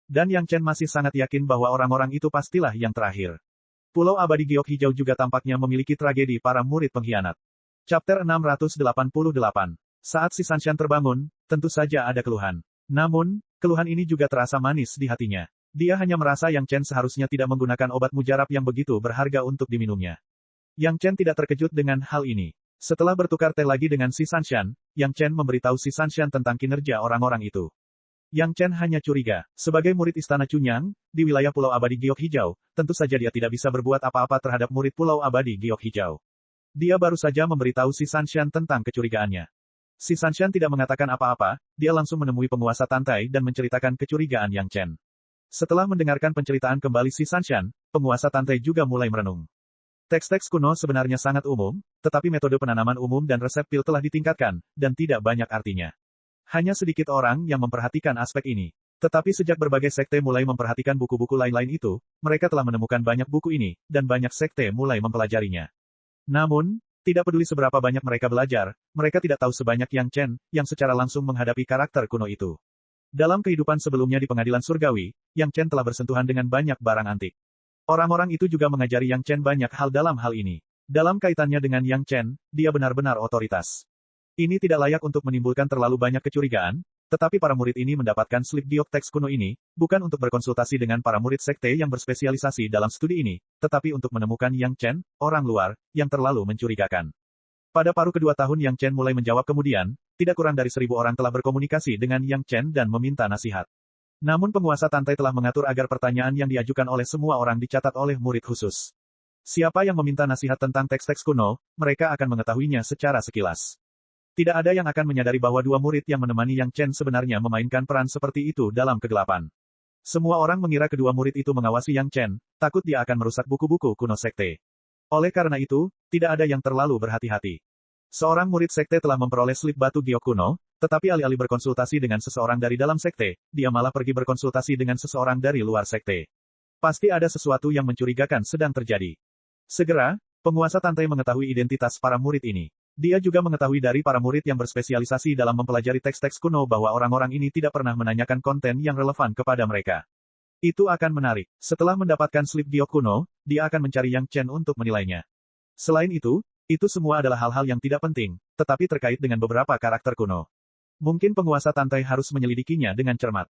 Dan Yang Chen masih sangat yakin bahwa orang-orang itu pastilah yang terakhir. Pulau Abadi Giok Hijau juga tampaknya memiliki tragedi para murid pengkhianat. Chapter 688. Saat si Sanshan terbangun, tentu saja ada keluhan. Namun, keluhan ini juga terasa manis di hatinya. Dia hanya merasa Yang Chen seharusnya tidak menggunakan obat mujarab yang begitu berharga untuk diminumnya. Yang Chen tidak terkejut dengan hal ini. Setelah bertukar teh lagi dengan si Sanshan, Yang Chen memberitahu si Sanshan tentang kinerja orang-orang itu. Yang Chen hanya curiga, sebagai murid Istana Chunyang, di wilayah Pulau Abadi Giok Hijau, tentu saja dia tidak bisa berbuat apa-apa terhadap murid Pulau Abadi Giok Hijau. Dia baru saja memberitahu si Sanshan tentang kecurigaannya. Si Sanshan tidak mengatakan apa-apa, dia langsung menemui penguasa Tantai dan menceritakan kecurigaan Yang Chen. Setelah mendengarkan penceritaan kembali si Sanshan, penguasa Tantai juga mulai merenung. Teks-teks kuno sebenarnya sangat umum, tetapi metode penanaman umum dan resep pil telah ditingkatkan, dan tidak banyak artinya. Hanya sedikit orang yang memperhatikan aspek ini. Tetapi sejak berbagai sekte mulai memperhatikan buku-buku lain-lain itu, mereka telah menemukan banyak buku ini, dan banyak sekte mulai mempelajarinya. Namun, tidak peduli seberapa banyak mereka belajar, mereka tidak tahu sebanyak Yang Chen, yang secara langsung menghadapi karakter kuno itu. Dalam kehidupan sebelumnya di pengadilan surgawi, Yang Chen telah bersentuhan dengan banyak barang antik. Orang-orang itu juga mengajari Yang Chen banyak hal dalam hal ini. Dalam kaitannya dengan Yang Chen, dia benar-benar otoritas. Ini tidak layak untuk menimbulkan terlalu banyak kecurigaan, tetapi para murid ini mendapatkan slip giok teks kuno ini, bukan untuk berkonsultasi dengan para murid sekte yang berspesialisasi dalam studi ini, tetapi untuk menemukan Yang Chen, orang luar, yang terlalu mencurigakan. Pada paruh kedua tahun Yang Chen mulai menjawab kemudian, tidak kurang dari 1000 orang telah berkomunikasi dengan Yang Chen dan meminta nasihat. Namun penguasa Tantai telah mengatur agar pertanyaan yang diajukan oleh semua orang dicatat oleh murid khusus. Siapa yang meminta nasihat tentang teks-teks kuno, mereka akan mengetahuinya secara sekilas. Tidak ada yang akan menyadari bahwa dua murid yang menemani Yang Chen sebenarnya memainkan peran seperti itu dalam kegelapan. Semua orang mengira kedua murid itu mengawasi Yang Chen, takut dia akan merusak buku-buku kuno sekte. Oleh karena itu, tidak ada yang terlalu berhati-hati. Seorang murid sekte telah memperoleh slip batu giok kuno, tetapi alih-alih berkonsultasi dengan seseorang dari dalam sekte, dia malah pergi berkonsultasi dengan seseorang dari luar sekte. Pasti ada sesuatu yang mencurigakan sedang terjadi. Segera, penguasa Tantai mengetahui identitas para murid ini. Dia juga mengetahui dari para murid yang berspesialisasi dalam mempelajari teks-teks kuno bahwa orang-orang ini tidak pernah menanyakan konten yang relevan kepada mereka. Itu akan menarik. Setelah mendapatkan slip giok kuno, dia akan mencari Yang Chen untuk menilainya. Selain itu semua adalah hal-hal yang tidak penting, tetapi terkait dengan beberapa karakter kuno. Mungkin penguasa Tantai harus menyelidikinya dengan cermat.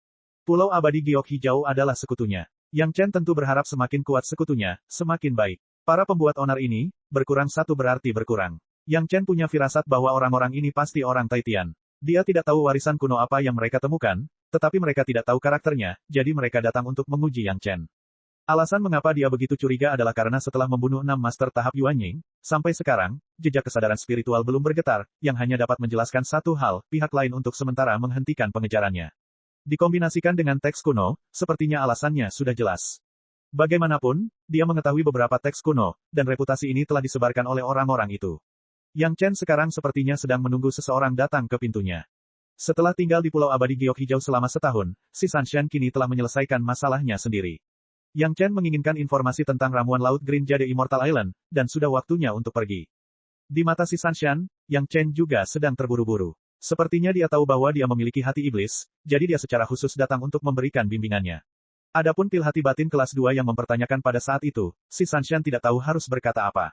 Pulau Abadi Giok Hijau adalah sekutunya. Yang Chen tentu berharap semakin kuat sekutunya, semakin baik. Para pembuat onar ini, berkurang satu berarti berkurang. Yang Chen punya firasat bahwa orang-orang ini pasti orang Taitian. Dia tidak tahu warisan kuno apa yang mereka temukan, tetapi mereka tidak tahu karakternya, jadi mereka datang untuk menguji Yang Chen. Alasan mengapa dia begitu curiga adalah karena setelah membunuh 6 master tahap Yuan Ying, sampai sekarang, jejak kesadaran spiritual belum bergetar, yang hanya dapat menjelaskan satu hal, pihak lain untuk sementara menghentikan pengejarannya. Dikombinasikan dengan teks kuno, sepertinya alasannya sudah jelas. Bagaimanapun, dia mengetahui beberapa teks kuno, dan reputasi ini telah disebarkan oleh orang-orang itu. Yang Chen sekarang sepertinya sedang menunggu seseorang datang ke pintunya. Setelah tinggal di Pulau Abadi Giok Hijau selama setahun, si Sanshan kini telah menyelesaikan masalahnya sendiri. Yang Chen menginginkan informasi tentang ramuan laut Green Jade Immortal Island, dan sudah waktunya untuk pergi. Di mata si Sanshan, Yang Chen juga sedang terburu-buru. Sepertinya dia tahu bahwa dia memiliki hati iblis, jadi dia secara khusus datang untuk memberikan bimbingannya. Adapun pil hati batin kelas 2 yang mempertanyakan pada saat itu, si Sanshan tidak tahu harus berkata apa.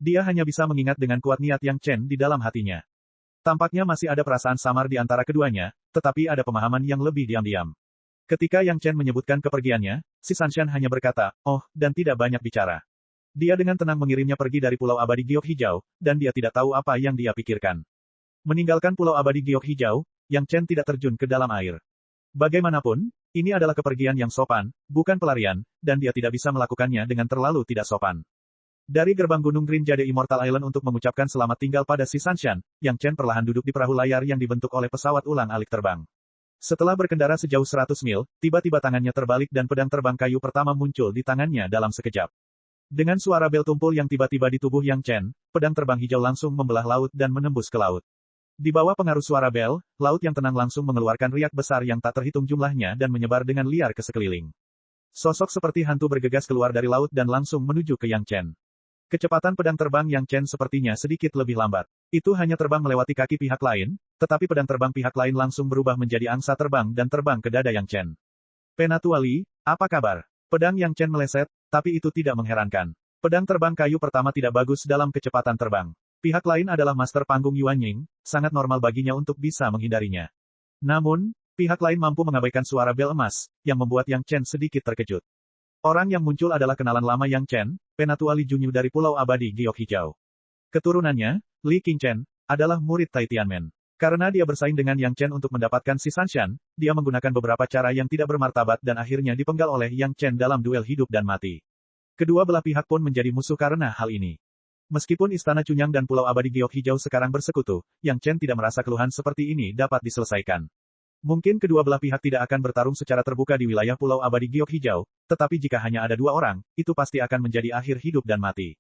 Dia hanya bisa mengingat dengan kuat niat Yang Chen di dalam hatinya. Tampaknya masih ada perasaan samar di antara keduanya, tetapi ada pemahaman yang lebih diam-diam. Ketika Yang Chen menyebutkan kepergiannya, si Sanshan hanya berkata, "Oh," dan tidak banyak bicara. Dia dengan tenang mengirimnya pergi dari Pulau Abadi Giok Hijau, dan dia tidak tahu apa yang dia pikirkan. Meninggalkan Pulau Abadi Giok Hijau, Yang Chen tidak terjun ke dalam air. Bagaimanapun, ini adalah kepergian yang sopan, bukan pelarian, dan dia tidak bisa melakukannya dengan terlalu tidak sopan. Dari gerbang Gunung Green Jade Immortal Island untuk mengucapkan selamat tinggal pada si Sanshan, Yang Chen perlahan duduk di perahu layar yang dibentuk oleh pesawat ulang-alik terbang. Setelah berkendara sejauh 100 mil, tiba-tiba tangannya terbalik dan pedang terbang kayu pertama muncul di tangannya dalam sekejap. Dengan suara bel tumpul yang tiba-tiba di tubuh Yang Chen, pedang terbang hijau langsung membelah laut dan menembus ke laut. Di bawah pengaruh suara bel, laut yang tenang langsung mengeluarkan riak besar yang tak terhitung jumlahnya dan menyebar dengan liar ke sekeliling. Sosok seperti hantu bergegas keluar dari laut dan langsung menuju ke Yang Chen. Kecepatan pedang terbang Yang Chen sepertinya sedikit lebih lambat. Itu hanya terbang melewati kaki pihak lain, tetapi pedang terbang pihak lain langsung berubah menjadi angsa terbang dan terbang ke dada Yang Chen. Penatua Li, apa kabar? Pedang Yang Chen meleset, tapi itu tidak mengherankan. Pedang terbang kayu pertama tidak bagus dalam kecepatan terbang. Pihak lain adalah Master Panggung Yuan Ying, sangat normal baginya untuk bisa menghindarinya. Namun, pihak lain mampu mengabaikan suara bel emas, yang membuat Yang Chen sedikit terkejut. Orang yang muncul adalah kenalan lama Yang Chen, Penatua Li Junyu dari Pulau Abadi Giok Hijau. Keturunannya, Li Qingchen, adalah murid Tai Tianmen. Karena dia bersaing dengan Yang Chen untuk mendapatkan si Sanshan, dia menggunakan beberapa cara yang tidak bermartabat dan akhirnya dipenggal oleh Yang Chen dalam duel hidup dan mati. Kedua belah pihak pun menjadi musuh karena hal ini. Meskipun Istana Cunyang dan Pulau Abadi Giok Hijau sekarang bersekutu, Yang Chen tidak merasa keluhan seperti ini dapat diselesaikan. Mungkin kedua belah pihak tidak akan bertarung secara terbuka di wilayah Pulau Abadi Giok Hijau, tetapi jika hanya ada dua orang, itu pasti akan menjadi akhir hidup dan mati.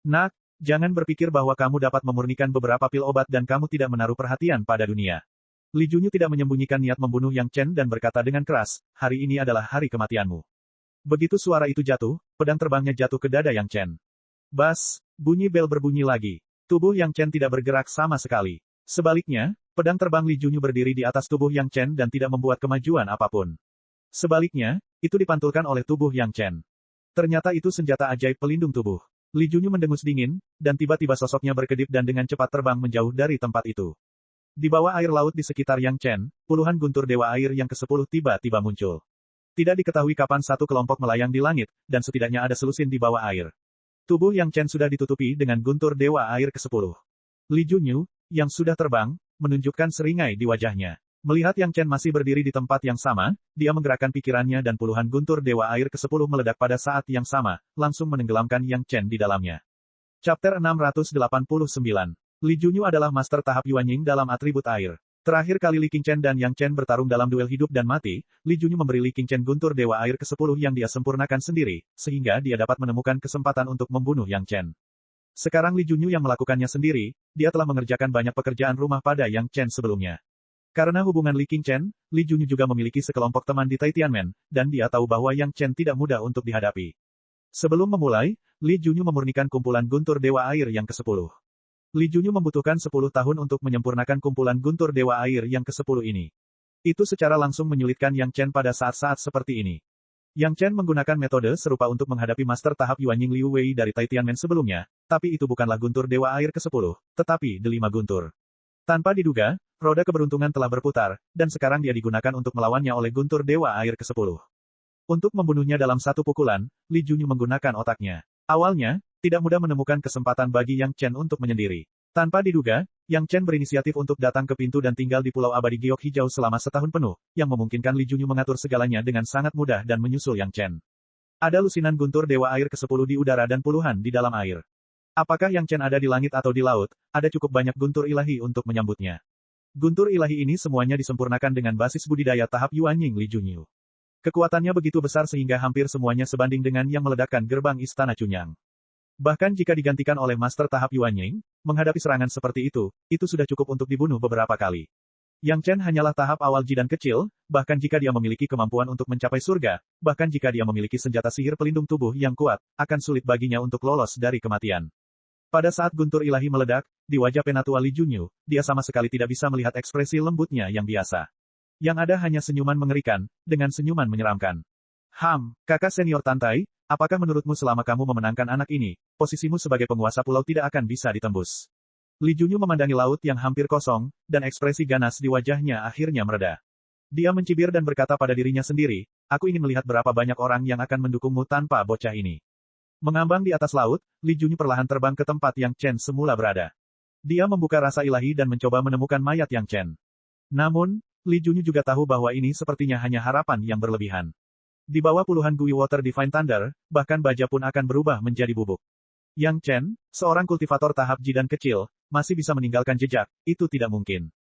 Nak, jangan berpikir bahwa kamu dapat memurnikan beberapa pil obat dan kamu tidak menaruh perhatian pada dunia. Li Junyu tidak menyembunyikan niat membunuh Yang Chen dan berkata dengan keras, hari ini adalah hari kematianmu. Begitu suara itu jatuh, pedang terbangnya jatuh ke dada Yang Chen. Bas, bunyi bel berbunyi lagi. Tubuh Yang Chen tidak bergerak sama sekali. Sebaliknya, pedang terbang Li Junyu berdiri di atas tubuh Yang Chen dan tidak membuat kemajuan apapun. Sebaliknya, itu dipantulkan oleh tubuh Yang Chen. Ternyata itu senjata ajaib pelindung tubuh. Li Junyu mendengus dingin, dan tiba-tiba sosoknya berkedip dan dengan cepat terbang menjauh dari tempat itu. Di bawah air laut di sekitar Yang Chen, puluhan guntur dewa air yang ke-10 tiba-tiba muncul. Tidak diketahui kapan satu kelompok melayang di langit, dan setidaknya ada selusin di bawah air. Tubuh Yang Chen sudah ditutupi dengan guntur dewa air ke-10. Li Junyu, yang sudah terbang, menunjukkan seringai di wajahnya. Melihat Yang Chen masih berdiri di tempat yang sama, dia menggerakkan pikirannya dan puluhan guntur dewa air ke-10 meledak pada saat yang sama, langsung menenggelamkan Yang Chen di dalamnya. Chapter 689. Li Junyu adalah master tahap Yuan Ying dalam atribut air. Terakhir kali Li Qingchen dan Yang Chen bertarung dalam duel hidup dan mati, Li Junyu memberi Li Qingchen guntur dewa air ke-10 yang dia sempurnakan sendiri, sehingga dia dapat menemukan kesempatan untuk membunuh Yang Chen. Sekarang Li Junyu yang melakukannya sendiri, dia telah mengerjakan banyak pekerjaan rumah pada Yang Chen sebelumnya. Karena hubungan Li Qingchen, Li Junyu juga memiliki sekelompok teman di Tai Tianmen, dan dia tahu bahwa Yang Chen tidak mudah untuk dihadapi. Sebelum memulai, Li Junyu memurnikan kumpulan guntur dewa air yang ke-10. Li Junyu membutuhkan 10 tahun untuk menyempurnakan kumpulan guntur dewa air yang ke-10 ini. Itu secara langsung menyulitkan Yang Chen pada saat-saat seperti ini. Yang Chen menggunakan metode serupa untuk menghadapi master tahap Yuan Ying Liu Wei dari Tai Tianmen sebelumnya, tapi itu bukanlah guntur dewa air ke-10, tetapi delima guntur. Tanpa diduga, roda keberuntungan telah berputar, dan sekarang dia digunakan untuk melawannya oleh guntur dewa air ke-10. Untuk membunuhnya dalam satu pukulan, Li Junyu menggunakan otaknya. Awalnya, tidak mudah menemukan kesempatan bagi Yang Chen untuk menyendiri. Tanpa diduga, Yang Chen berinisiatif untuk datang ke pintu dan tinggal di Pulau Abadi Giok Hijau selama setahun penuh, yang memungkinkan Li Junyu mengatur segalanya dengan sangat mudah dan menyusul Yang Chen. Ada lusinan guntur dewa air ke-10 di udara dan puluhan di dalam air. Apakah Yang Chen ada di langit atau di laut, ada cukup banyak guntur ilahi untuk menyambutnya. Guntur ilahi ini semuanya disempurnakan dengan basis budidaya tahap Yuan Ying Li Junyu. Kekuatannya begitu besar sehingga hampir semuanya sebanding dengan yang meledakkan gerbang Istana Cunyang. Bahkan jika digantikan oleh master tahap Yuan Ying, menghadapi serangan seperti itu sudah cukup untuk dibunuh beberapa kali. Yang Chen hanyalah tahap awal jidan kecil, bahkan jika dia memiliki kemampuan untuk mencapai surga, bahkan jika dia memiliki senjata sihir pelindung tubuh yang kuat, akan sulit baginya untuk lolos dari kematian. Pada saat guntur ilahi meledak, di wajah Penatua Li Junyu, dia sama sekali tidak bisa melihat ekspresi lembutnya yang biasa. Yang ada hanya senyuman mengerikan, dengan senyuman menyeramkan. Kakak senior Tantai, apakah menurutmu selama kamu memenangkan anak ini, posisimu sebagai penguasa pulau tidak akan bisa ditembus? Li Junyu memandangi laut yang hampir kosong, dan ekspresi ganas di wajahnya akhirnya mereda. Dia mencibir dan berkata pada dirinya sendiri, aku ingin melihat berapa banyak orang yang akan mendukungmu tanpa bocah ini. Mengambang di atas laut, Li Junyu perlahan terbang ke tempat Yang Chen semula berada. Dia membuka rasa ilahi dan mencoba menemukan mayat Yang Chen. Namun, Li Junyu juga tahu bahwa ini sepertinya hanya harapan yang berlebihan. Di bawah puluhan Gui Water Divine Thunder, bahkan baja pun akan berubah menjadi bubuk. Yang Chen, seorang kultivator tahap jidan kecil, masih bisa meninggalkan jejak, itu tidak mungkin.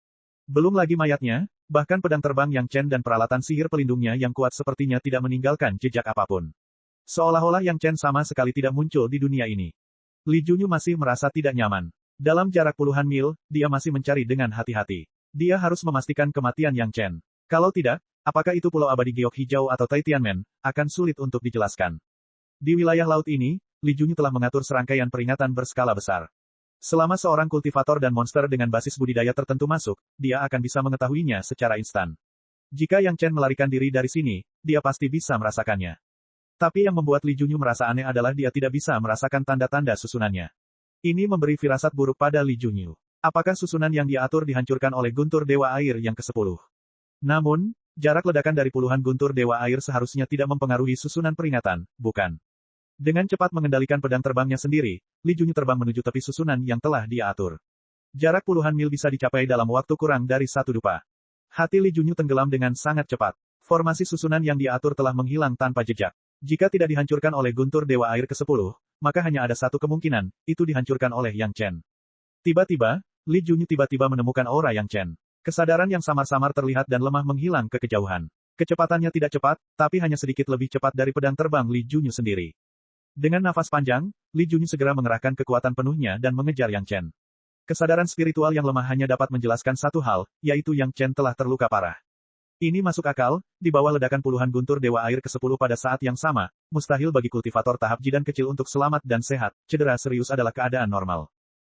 Belum lagi mayatnya, bahkan pedang terbang Yang Chen dan peralatan sihir pelindungnya yang kuat sepertinya tidak meninggalkan jejak apapun. Seolah-olah Yang Chen sama sekali tidak muncul di dunia ini. Li Junyu masih merasa tidak nyaman. Dalam jarak puluhan mil, dia masih mencari dengan hati-hati. Dia harus memastikan kematian Yang Chen. Kalau tidak, apakah itu Pulau Abadi Giok Hijau atau Taitianmen, akan sulit untuk dijelaskan. Di wilayah laut ini, Li Junyu telah mengatur serangkaian peringatan berskala besar. Selama seorang kultivator dan monster dengan basis budidaya tertentu masuk, dia akan bisa mengetahuinya secara instan. Jika Yang Chen melarikan diri dari sini, dia pasti bisa merasakannya. Tapi yang membuat Li Junyu merasa aneh adalah dia tidak bisa merasakan tanda-tanda susunannya. Ini memberi firasat buruk pada Li Junyu. Apakah susunan yang dia atur dihancurkan oleh guntur Dewa Air yang ke-10? Namun, jarak ledakan dari puluhan guntur Dewa Air seharusnya tidak mempengaruhi susunan peringatan, bukan? Dengan cepat mengendalikan pedang terbangnya sendiri, Li Junyu terbang menuju tepi susunan yang telah dia atur. Jarak puluhan mil bisa dicapai dalam waktu kurang dari 1 dupa. Hati Li Junyu tenggelam dengan sangat cepat. Formasi susunan yang dia atur telah menghilang tanpa jejak. Jika tidak dihancurkan oleh guntur Dewa Air ke-10, maka hanya ada satu kemungkinan, itu dihancurkan oleh Yang Chen. Tiba-tiba, Li Junyu tiba-tiba menemukan aura Yang Chen. Kesadaran yang samar-samar terlihat dan lemah menghilang ke kejauhan. Kecepatannya tidak cepat, tapi hanya sedikit lebih cepat dari pedang terbang Li Junyu sendiri. Dengan nafas panjang, Li Junyu segera mengerahkan kekuatan penuhnya dan mengejar Yang Chen. Kesadaran spiritual yang lemah hanya dapat menjelaskan satu hal, yaitu Yang Chen telah terluka parah. Ini masuk akal, di bawah ledakan puluhan guntur Dewa Air ke-10 pada saat yang sama, mustahil bagi kultivator tahap jidan kecil untuk selamat dan sehat, cedera serius adalah keadaan normal.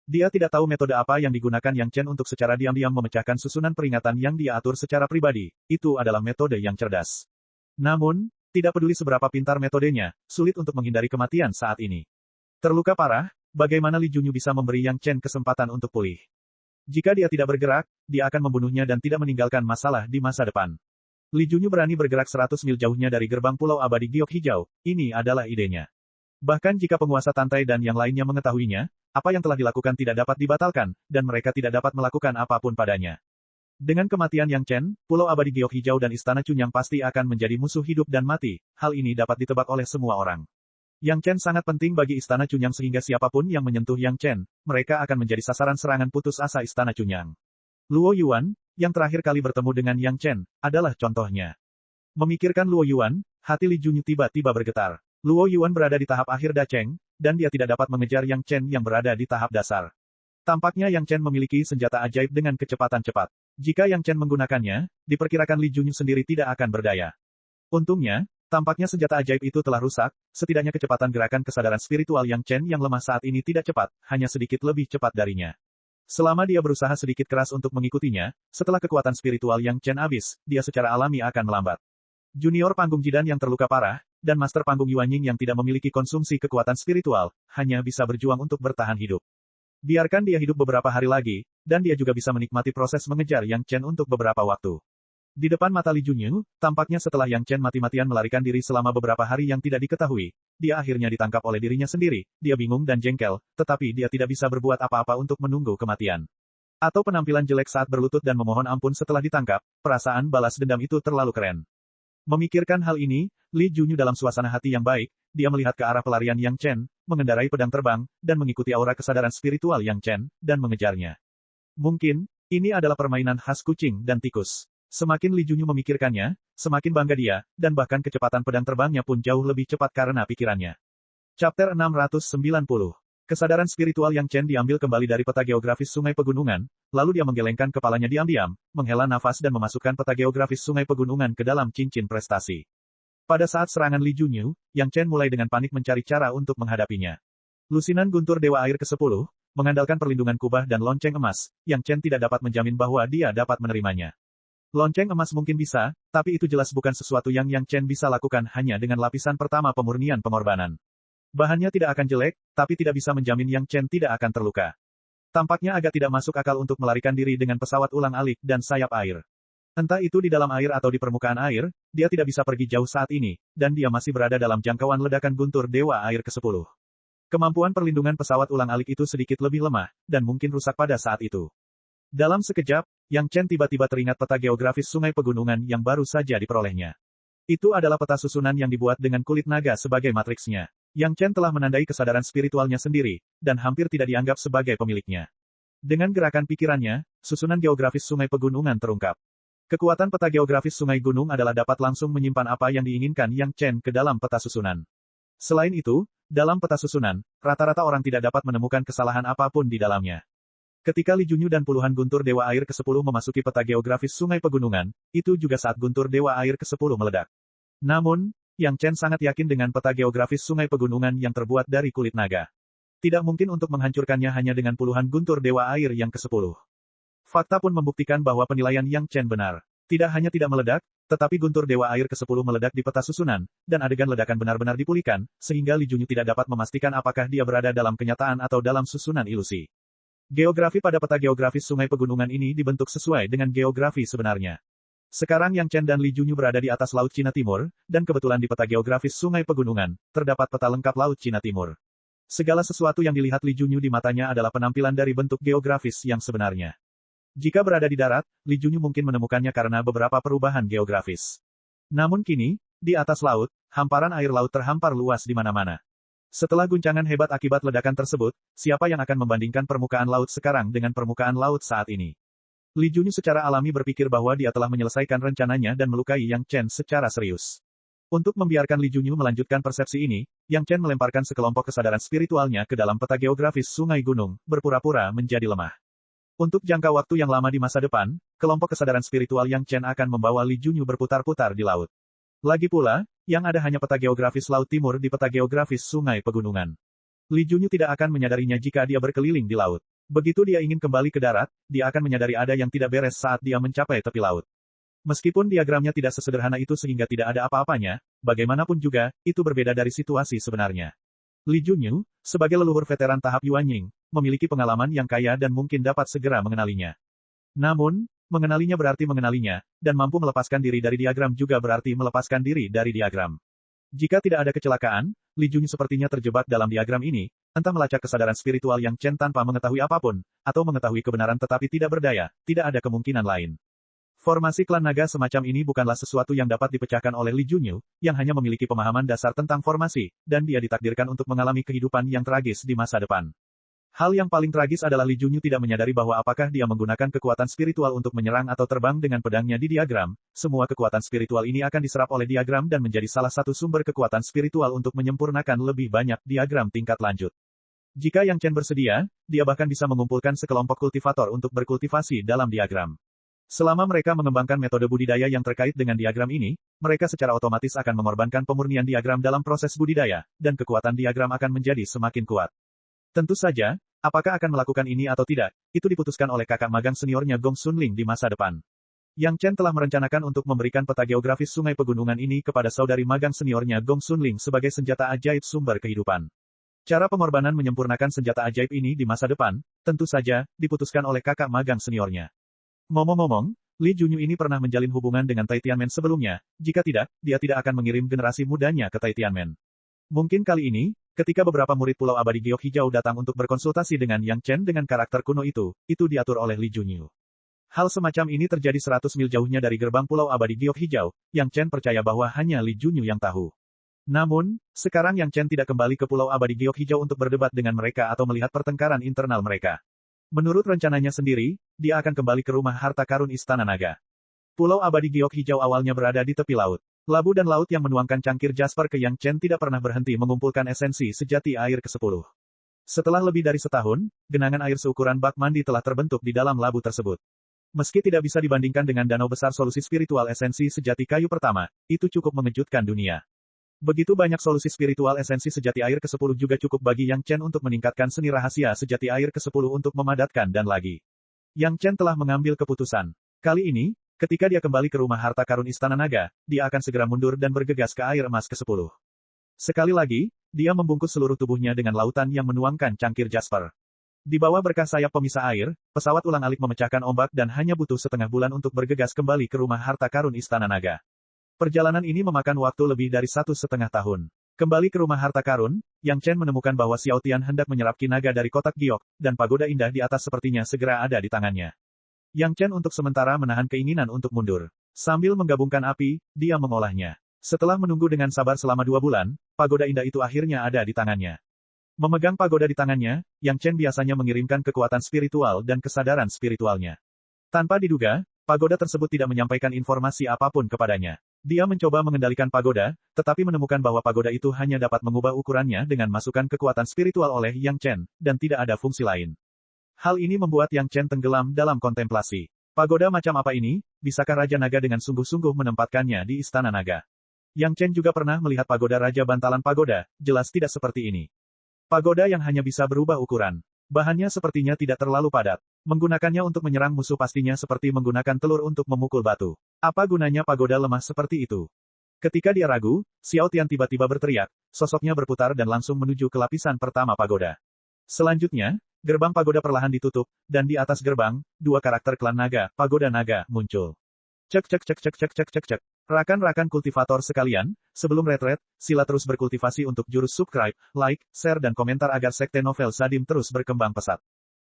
Dia tidak tahu metode apa yang digunakan Yang Chen untuk secara diam-diam memecahkan susunan peringatan yang dia atur secara pribadi, itu adalah metode yang cerdas. Namun, tidak peduli seberapa pintar metodenya, sulit untuk menghindari kematian saat ini. Terluka parah, bagaimana Li Junyu bisa memberi Yang Chen kesempatan untuk pulih? Jika dia tidak bergerak, dia akan membunuhnya dan tidak meninggalkan masalah di masa depan. Li Junyu berani bergerak 100 mil jauhnya dari gerbang Pulau Abadi Giok Hijau, ini adalah idenya. Bahkan jika penguasa Tantai dan yang lainnya mengetahuinya, apa yang telah dilakukan tidak dapat dibatalkan, dan mereka tidak dapat melakukan apapun padanya. Dengan kematian Yang Chen, Pulau Abadi Giok Hijau dan Istana Chunyang pasti akan menjadi musuh hidup dan mati, hal ini dapat ditebak oleh semua orang. Yang Chen sangat penting bagi Istana Chunyang sehingga siapapun yang menyentuh Yang Chen, mereka akan menjadi sasaran serangan putus asa Istana Chunyang. Luo Yuan, yang terakhir kali bertemu dengan Yang Chen, adalah contohnya. Memikirkan Luo Yuan, hati Li Junyu tiba-tiba bergetar. Luo Yuan berada di tahap akhir Dacheng, dan dia tidak dapat mengejar Yang Chen yang berada di tahap dasar. Tampaknya Yang Chen memiliki senjata ajaib dengan kecepatan cepat. Jika Yang Chen menggunakannya, diperkirakan Li Junyu sendiri tidak akan berdaya. Untungnya, tampaknya senjata ajaib itu telah rusak, setidaknya kecepatan gerakan kesadaran spiritual Yang Chen yang lemah saat ini tidak cepat, hanya sedikit lebih cepat darinya. Selama dia berusaha sedikit keras untuk mengikutinya, setelah kekuatan spiritual Yang Chen habis, dia secara alami akan melambat. Junior panggung jidan yang terluka parah, dan master panggung Yuanying yang tidak memiliki konsumsi kekuatan spiritual, hanya bisa berjuang untuk bertahan hidup. Biarkan dia hidup beberapa hari lagi, dan dia juga bisa menikmati proses mengejar Yang Chen untuk beberapa waktu. Di depan mata Li Junyu, tampaknya setelah Yang Chen mati-matian melarikan diri selama beberapa hari yang tidak diketahui, dia akhirnya ditangkap oleh dirinya sendiri, dia bingung dan jengkel, tetapi dia tidak bisa berbuat apa-apa untuk menunggu kematian. Atau penampilan jelek saat berlutut dan memohon ampun setelah ditangkap, perasaan balas dendam itu terlalu keren. Memikirkan hal ini, Li Junyu dalam suasana hati yang baik, dia melihat ke arah pelarian Yang Chen, mengendarai pedang terbang, dan mengikuti aura kesadaran spiritual Yang Chen, dan mengejarnya. Mungkin, ini adalah permainan khas kucing dan tikus. Semakin Li Junyu memikirkannya, semakin bangga dia, dan bahkan kecepatan pedang terbangnya pun jauh lebih cepat karena pikirannya. Chapter 690. Kesadaran spiritual Yang Chen diambil kembali dari peta geografis Sungai Pegunungan, lalu dia menggelengkan kepalanya diam-diam, menghela nafas dan memasukkan peta geografis Sungai Pegunungan ke dalam cincin prestasi. Pada saat serangan Li Junyu, Yang Chen mulai dengan panik mencari cara untuk menghadapinya. Lusinan guntur Dewa Air ke-10, mengandalkan perlindungan kubah dan lonceng emas, Yang Chen tidak dapat menjamin bahwa dia dapat menerimanya. Lonceng emas mungkin bisa, tapi itu jelas bukan sesuatu yang Yang Chen bisa lakukan hanya dengan lapisan pertama pemurnian pengorbanan. Bahannya tidak akan jelek, tapi tidak bisa menjamin Yang Chen tidak akan terluka. Tampaknya agak tidak masuk akal untuk melarikan diri dengan pesawat ulang-alik dan sayap air. Entah itu di dalam air atau di permukaan air, dia tidak bisa pergi jauh saat ini, dan dia masih berada dalam jangkauan ledakan guntur Dewa Air ke-10. Kemampuan perlindungan pesawat ulang-alik itu sedikit lebih lemah, dan mungkin rusak pada saat itu. Dalam sekejap, Yang Chen tiba-tiba teringat peta geografis sungai pegunungan yang baru saja diperolehnya. Itu adalah peta susunan yang dibuat dengan kulit naga sebagai matriksnya. Yang Chen telah menandai kesadaran spiritualnya sendiri, dan hampir tidak dianggap sebagai pemiliknya. Dengan gerakan pikirannya, susunan geografis sungai pegunungan terungkap. Kekuatan peta geografis sungai gunung adalah dapat langsung menyimpan apa yang diinginkan Yang Chen ke dalam peta susunan. Selain itu, dalam peta susunan, rata-rata orang tidak dapat menemukan kesalahan apapun di dalamnya. Ketika Li Junyu dan puluhan guntur Dewa Air ke-10 memasuki peta geografis sungai pegunungan, itu juga saat guntur Dewa Air ke-10 meledak. Namun, Yang Chen sangat yakin dengan peta geografis sungai pegunungan yang terbuat dari kulit naga. Tidak mungkin untuk menghancurkannya hanya dengan puluhan guntur Dewa Air yang ke-10. Fakta pun membuktikan bahwa penilaian Yang Chen benar. Tidak hanya tidak meledak, tetapi guntur Dewa Air ke-10 meledak di peta susunan, dan adegan ledakan benar-benar dipulihkan, sehingga Li Junyu tidak dapat memastikan apakah dia berada dalam kenyataan atau dalam susunan ilusi. Geografi pada peta geografis sungai pegunungan ini dibentuk sesuai dengan geografi sebenarnya. Sekarang Yang Chen dan Li Junyu berada di atas Laut Cina Timur, dan kebetulan di peta geografis sungai pegunungan, terdapat peta lengkap Laut Cina Timur. Segala sesuatu yang dilihat Li Junyu di matanya adalah penampilan dari bentuk geografis yang sebenarnya. Jika berada di darat, Li Junyu mungkin menemukannya karena beberapa perubahan geografis. Namun kini, di atas laut, hamparan air laut terhampar luas di mana-mana. Setelah guncangan hebat akibat ledakan tersebut, siapa yang akan membandingkan permukaan laut sekarang dengan permukaan laut saat ini? Li Junyu secara alami berpikir bahwa dia telah menyelesaikan rencananya dan melukai Yang Chen secara serius. Untuk membiarkan Li Junyu melanjutkan persepsi ini, Yang Chen melemparkan sekelompok kesadaran spiritualnya ke dalam peta geografis sungai gunung, berpura-pura menjadi lemah. Untuk jangka waktu yang lama di masa depan, kelompok kesadaran spiritual Yang Chen akan membawa Li Junyu berputar-putar di laut. Lagi pula, yang ada hanya peta geografis Laut Timur di peta geografis sungai pegunungan. Li Junyu tidak akan menyadarinya jika dia berkeliling di laut. Begitu dia ingin kembali ke darat, dia akan menyadari ada yang tidak beres saat dia mencapai tepi laut. Meskipun diagramnya tidak sesederhana itu sehingga tidak ada apa-apanya, bagaimanapun juga, itu berbeda dari situasi sebenarnya. Li Junyu, sebagai leluhur veteran tahap Yuanying, memiliki pengalaman yang kaya dan mungkin dapat segera mengenalinya. Namun, mengenalinya berarti mengenalinya, dan mampu melepaskan diri dari diagram juga berarti melepaskan diri dari diagram. Jika tidak ada kecelakaan, Li Junyu sepertinya terjebak dalam diagram ini, entah melacak kesadaran spiritual Yang Chen tanpa mengetahui apapun, atau mengetahui kebenaran tetapi tidak berdaya, tidak ada kemungkinan lain. Formasi klan naga semacam ini bukanlah sesuatu yang dapat dipecahkan oleh Li Junyu, yang hanya memiliki pemahaman dasar tentang formasi, dan dia ditakdirkan untuk mengalami kehidupan yang tragis di masa depan. Hal yang paling tragis adalah Li Junyu tidak menyadari bahwa apakah dia menggunakan kekuatan spiritual untuk menyerang atau terbang dengan pedangnya di diagram, semua kekuatan spiritual ini akan diserap oleh diagram dan menjadi salah satu sumber kekuatan spiritual untuk menyempurnakan lebih banyak diagram tingkat lanjut. Jika Yang Chen bersedia, dia bahkan bisa mengumpulkan sekelompok kultivator untuk berkultivasi dalam diagram. Selama mereka mengembangkan metode budidaya yang terkait dengan diagram ini, mereka secara otomatis akan mengorbankan pemurnian diagram dalam proses budidaya, dan kekuatan diagram akan menjadi semakin kuat. Tentu saja, apakah akan melakukan ini atau tidak, itu diputuskan oleh kakak magang seniornya Gong Sunling di masa depan. Yang Chen telah merencanakan untuk memberikan peta geografis sungai pegunungan ini kepada saudari magang seniornya Gong Sunling sebagai senjata ajaib sumber kehidupan. Cara pengorbanan menyempurnakan senjata ajaib ini di masa depan, tentu saja, diputuskan oleh kakak magang seniornya. Ngomong-ngomong, Li Junyu ini pernah menjalin hubungan dengan Tai Tianmen sebelumnya, jika tidak, dia tidak akan mengirim generasi mudanya ke Tai Tianmen. Mungkin kali ini, ketika beberapa murid Pulau Abadi Giok Hijau datang untuk berkonsultasi dengan Yang Chen dengan karakter kuno itu diatur oleh Li Junyu. Hal semacam ini terjadi 100 mil jauhnya dari gerbang Pulau Abadi Giok Hijau, Yang Chen percaya bahwa hanya Li Junyu yang tahu. Namun, sekarang Yang Chen tidak kembali ke Pulau Abadi Giok Hijau untuk berdebat dengan mereka atau melihat pertengkaran internal mereka. Menurut rencananya sendiri, dia akan kembali ke rumah harta karun Istana Naga. Pulau Abadi Giok Hijau awalnya berada di tepi laut. Labu dan laut yang menuangkan cangkir Jasper ke Yang Chen tidak pernah berhenti mengumpulkan esensi sejati air ke-10. Setelah lebih dari setahun, genangan air seukuran bak mandi telah terbentuk di dalam labu tersebut. Meski tidak bisa dibandingkan dengan danau besar solusi spiritual esensi sejati kayu pertama, itu cukup mengejutkan dunia. Begitu banyak solusi spiritual esensi sejati air ke-10 juga cukup bagi Yang Chen untuk meningkatkan seni rahasia sejati air ke-10 untuk memadatkan dan lagi. Yang Chen telah mengambil keputusan. Kali ini, ketika dia kembali ke rumah harta karun Istana Naga, dia akan segera mundur dan bergegas ke air emas ke-10. Sekali lagi, dia membungkus seluruh tubuhnya dengan lautan yang menuangkan cangkir Jasper. Di bawah berkah sayap pemisah air, pesawat ulang-alik memecahkan ombak dan hanya butuh setengah bulan untuk bergegas kembali ke rumah harta karun Istana Naga. Perjalanan ini memakan waktu lebih dari 1,5 tahun. Kembali ke rumah harta karun, Yang Chen menemukan bahwa Xiao Tian hendak menyerap kinaga dari kotak giok, dan pagoda indah di atas sepertinya segera ada di tangannya. Yang Chen untuk sementara menahan keinginan untuk mundur. Sambil menggabungkan api, dia mengolahnya. Setelah menunggu dengan sabar selama 2 bulan, pagoda indah itu akhirnya ada di tangannya. Memegang pagoda di tangannya, Yang Chen biasanya mengirimkan kekuatan spiritual dan kesadaran spiritualnya. Tanpa diduga, pagoda tersebut tidak menyampaikan informasi apapun kepadanya. Dia mencoba mengendalikan pagoda, tetapi menemukan bahwa pagoda itu hanya dapat mengubah ukurannya dengan masukan kekuatan spiritual oleh Yang Chen, dan tidak ada fungsi lain. Hal ini membuat Yang Chen tenggelam dalam kontemplasi. Pagoda macam apa ini? Bisakah Raja Naga dengan sungguh-sungguh menempatkannya di Istana Naga? Yang Chen juga pernah melihat pagoda Raja Bantalan Pagoda, jelas tidak seperti ini. Pagoda yang hanya bisa berubah ukuran. Bahannya sepertinya tidak terlalu padat. Menggunakannya untuk menyerang musuh pastinya seperti menggunakan telur untuk memukul batu. Apa gunanya pagoda lemah seperti itu? Ketika dia ragu, Xiao Tian tiba-tiba berteriak, sosoknya berputar dan langsung menuju ke lapisan pertama pagoda. Selanjutnya, gerbang pagoda perlahan ditutup, dan di atas gerbang, 2 karakter klan naga, pagoda naga, muncul. Cek cek cek cek cek cek cek cek. Rakan-rakan kultivator sekalian, sebelum retret, sila terus berkultivasi untuk jurus subscribe, like, share dan komentar agar Sekte Novel Sadim terus berkembang pesat.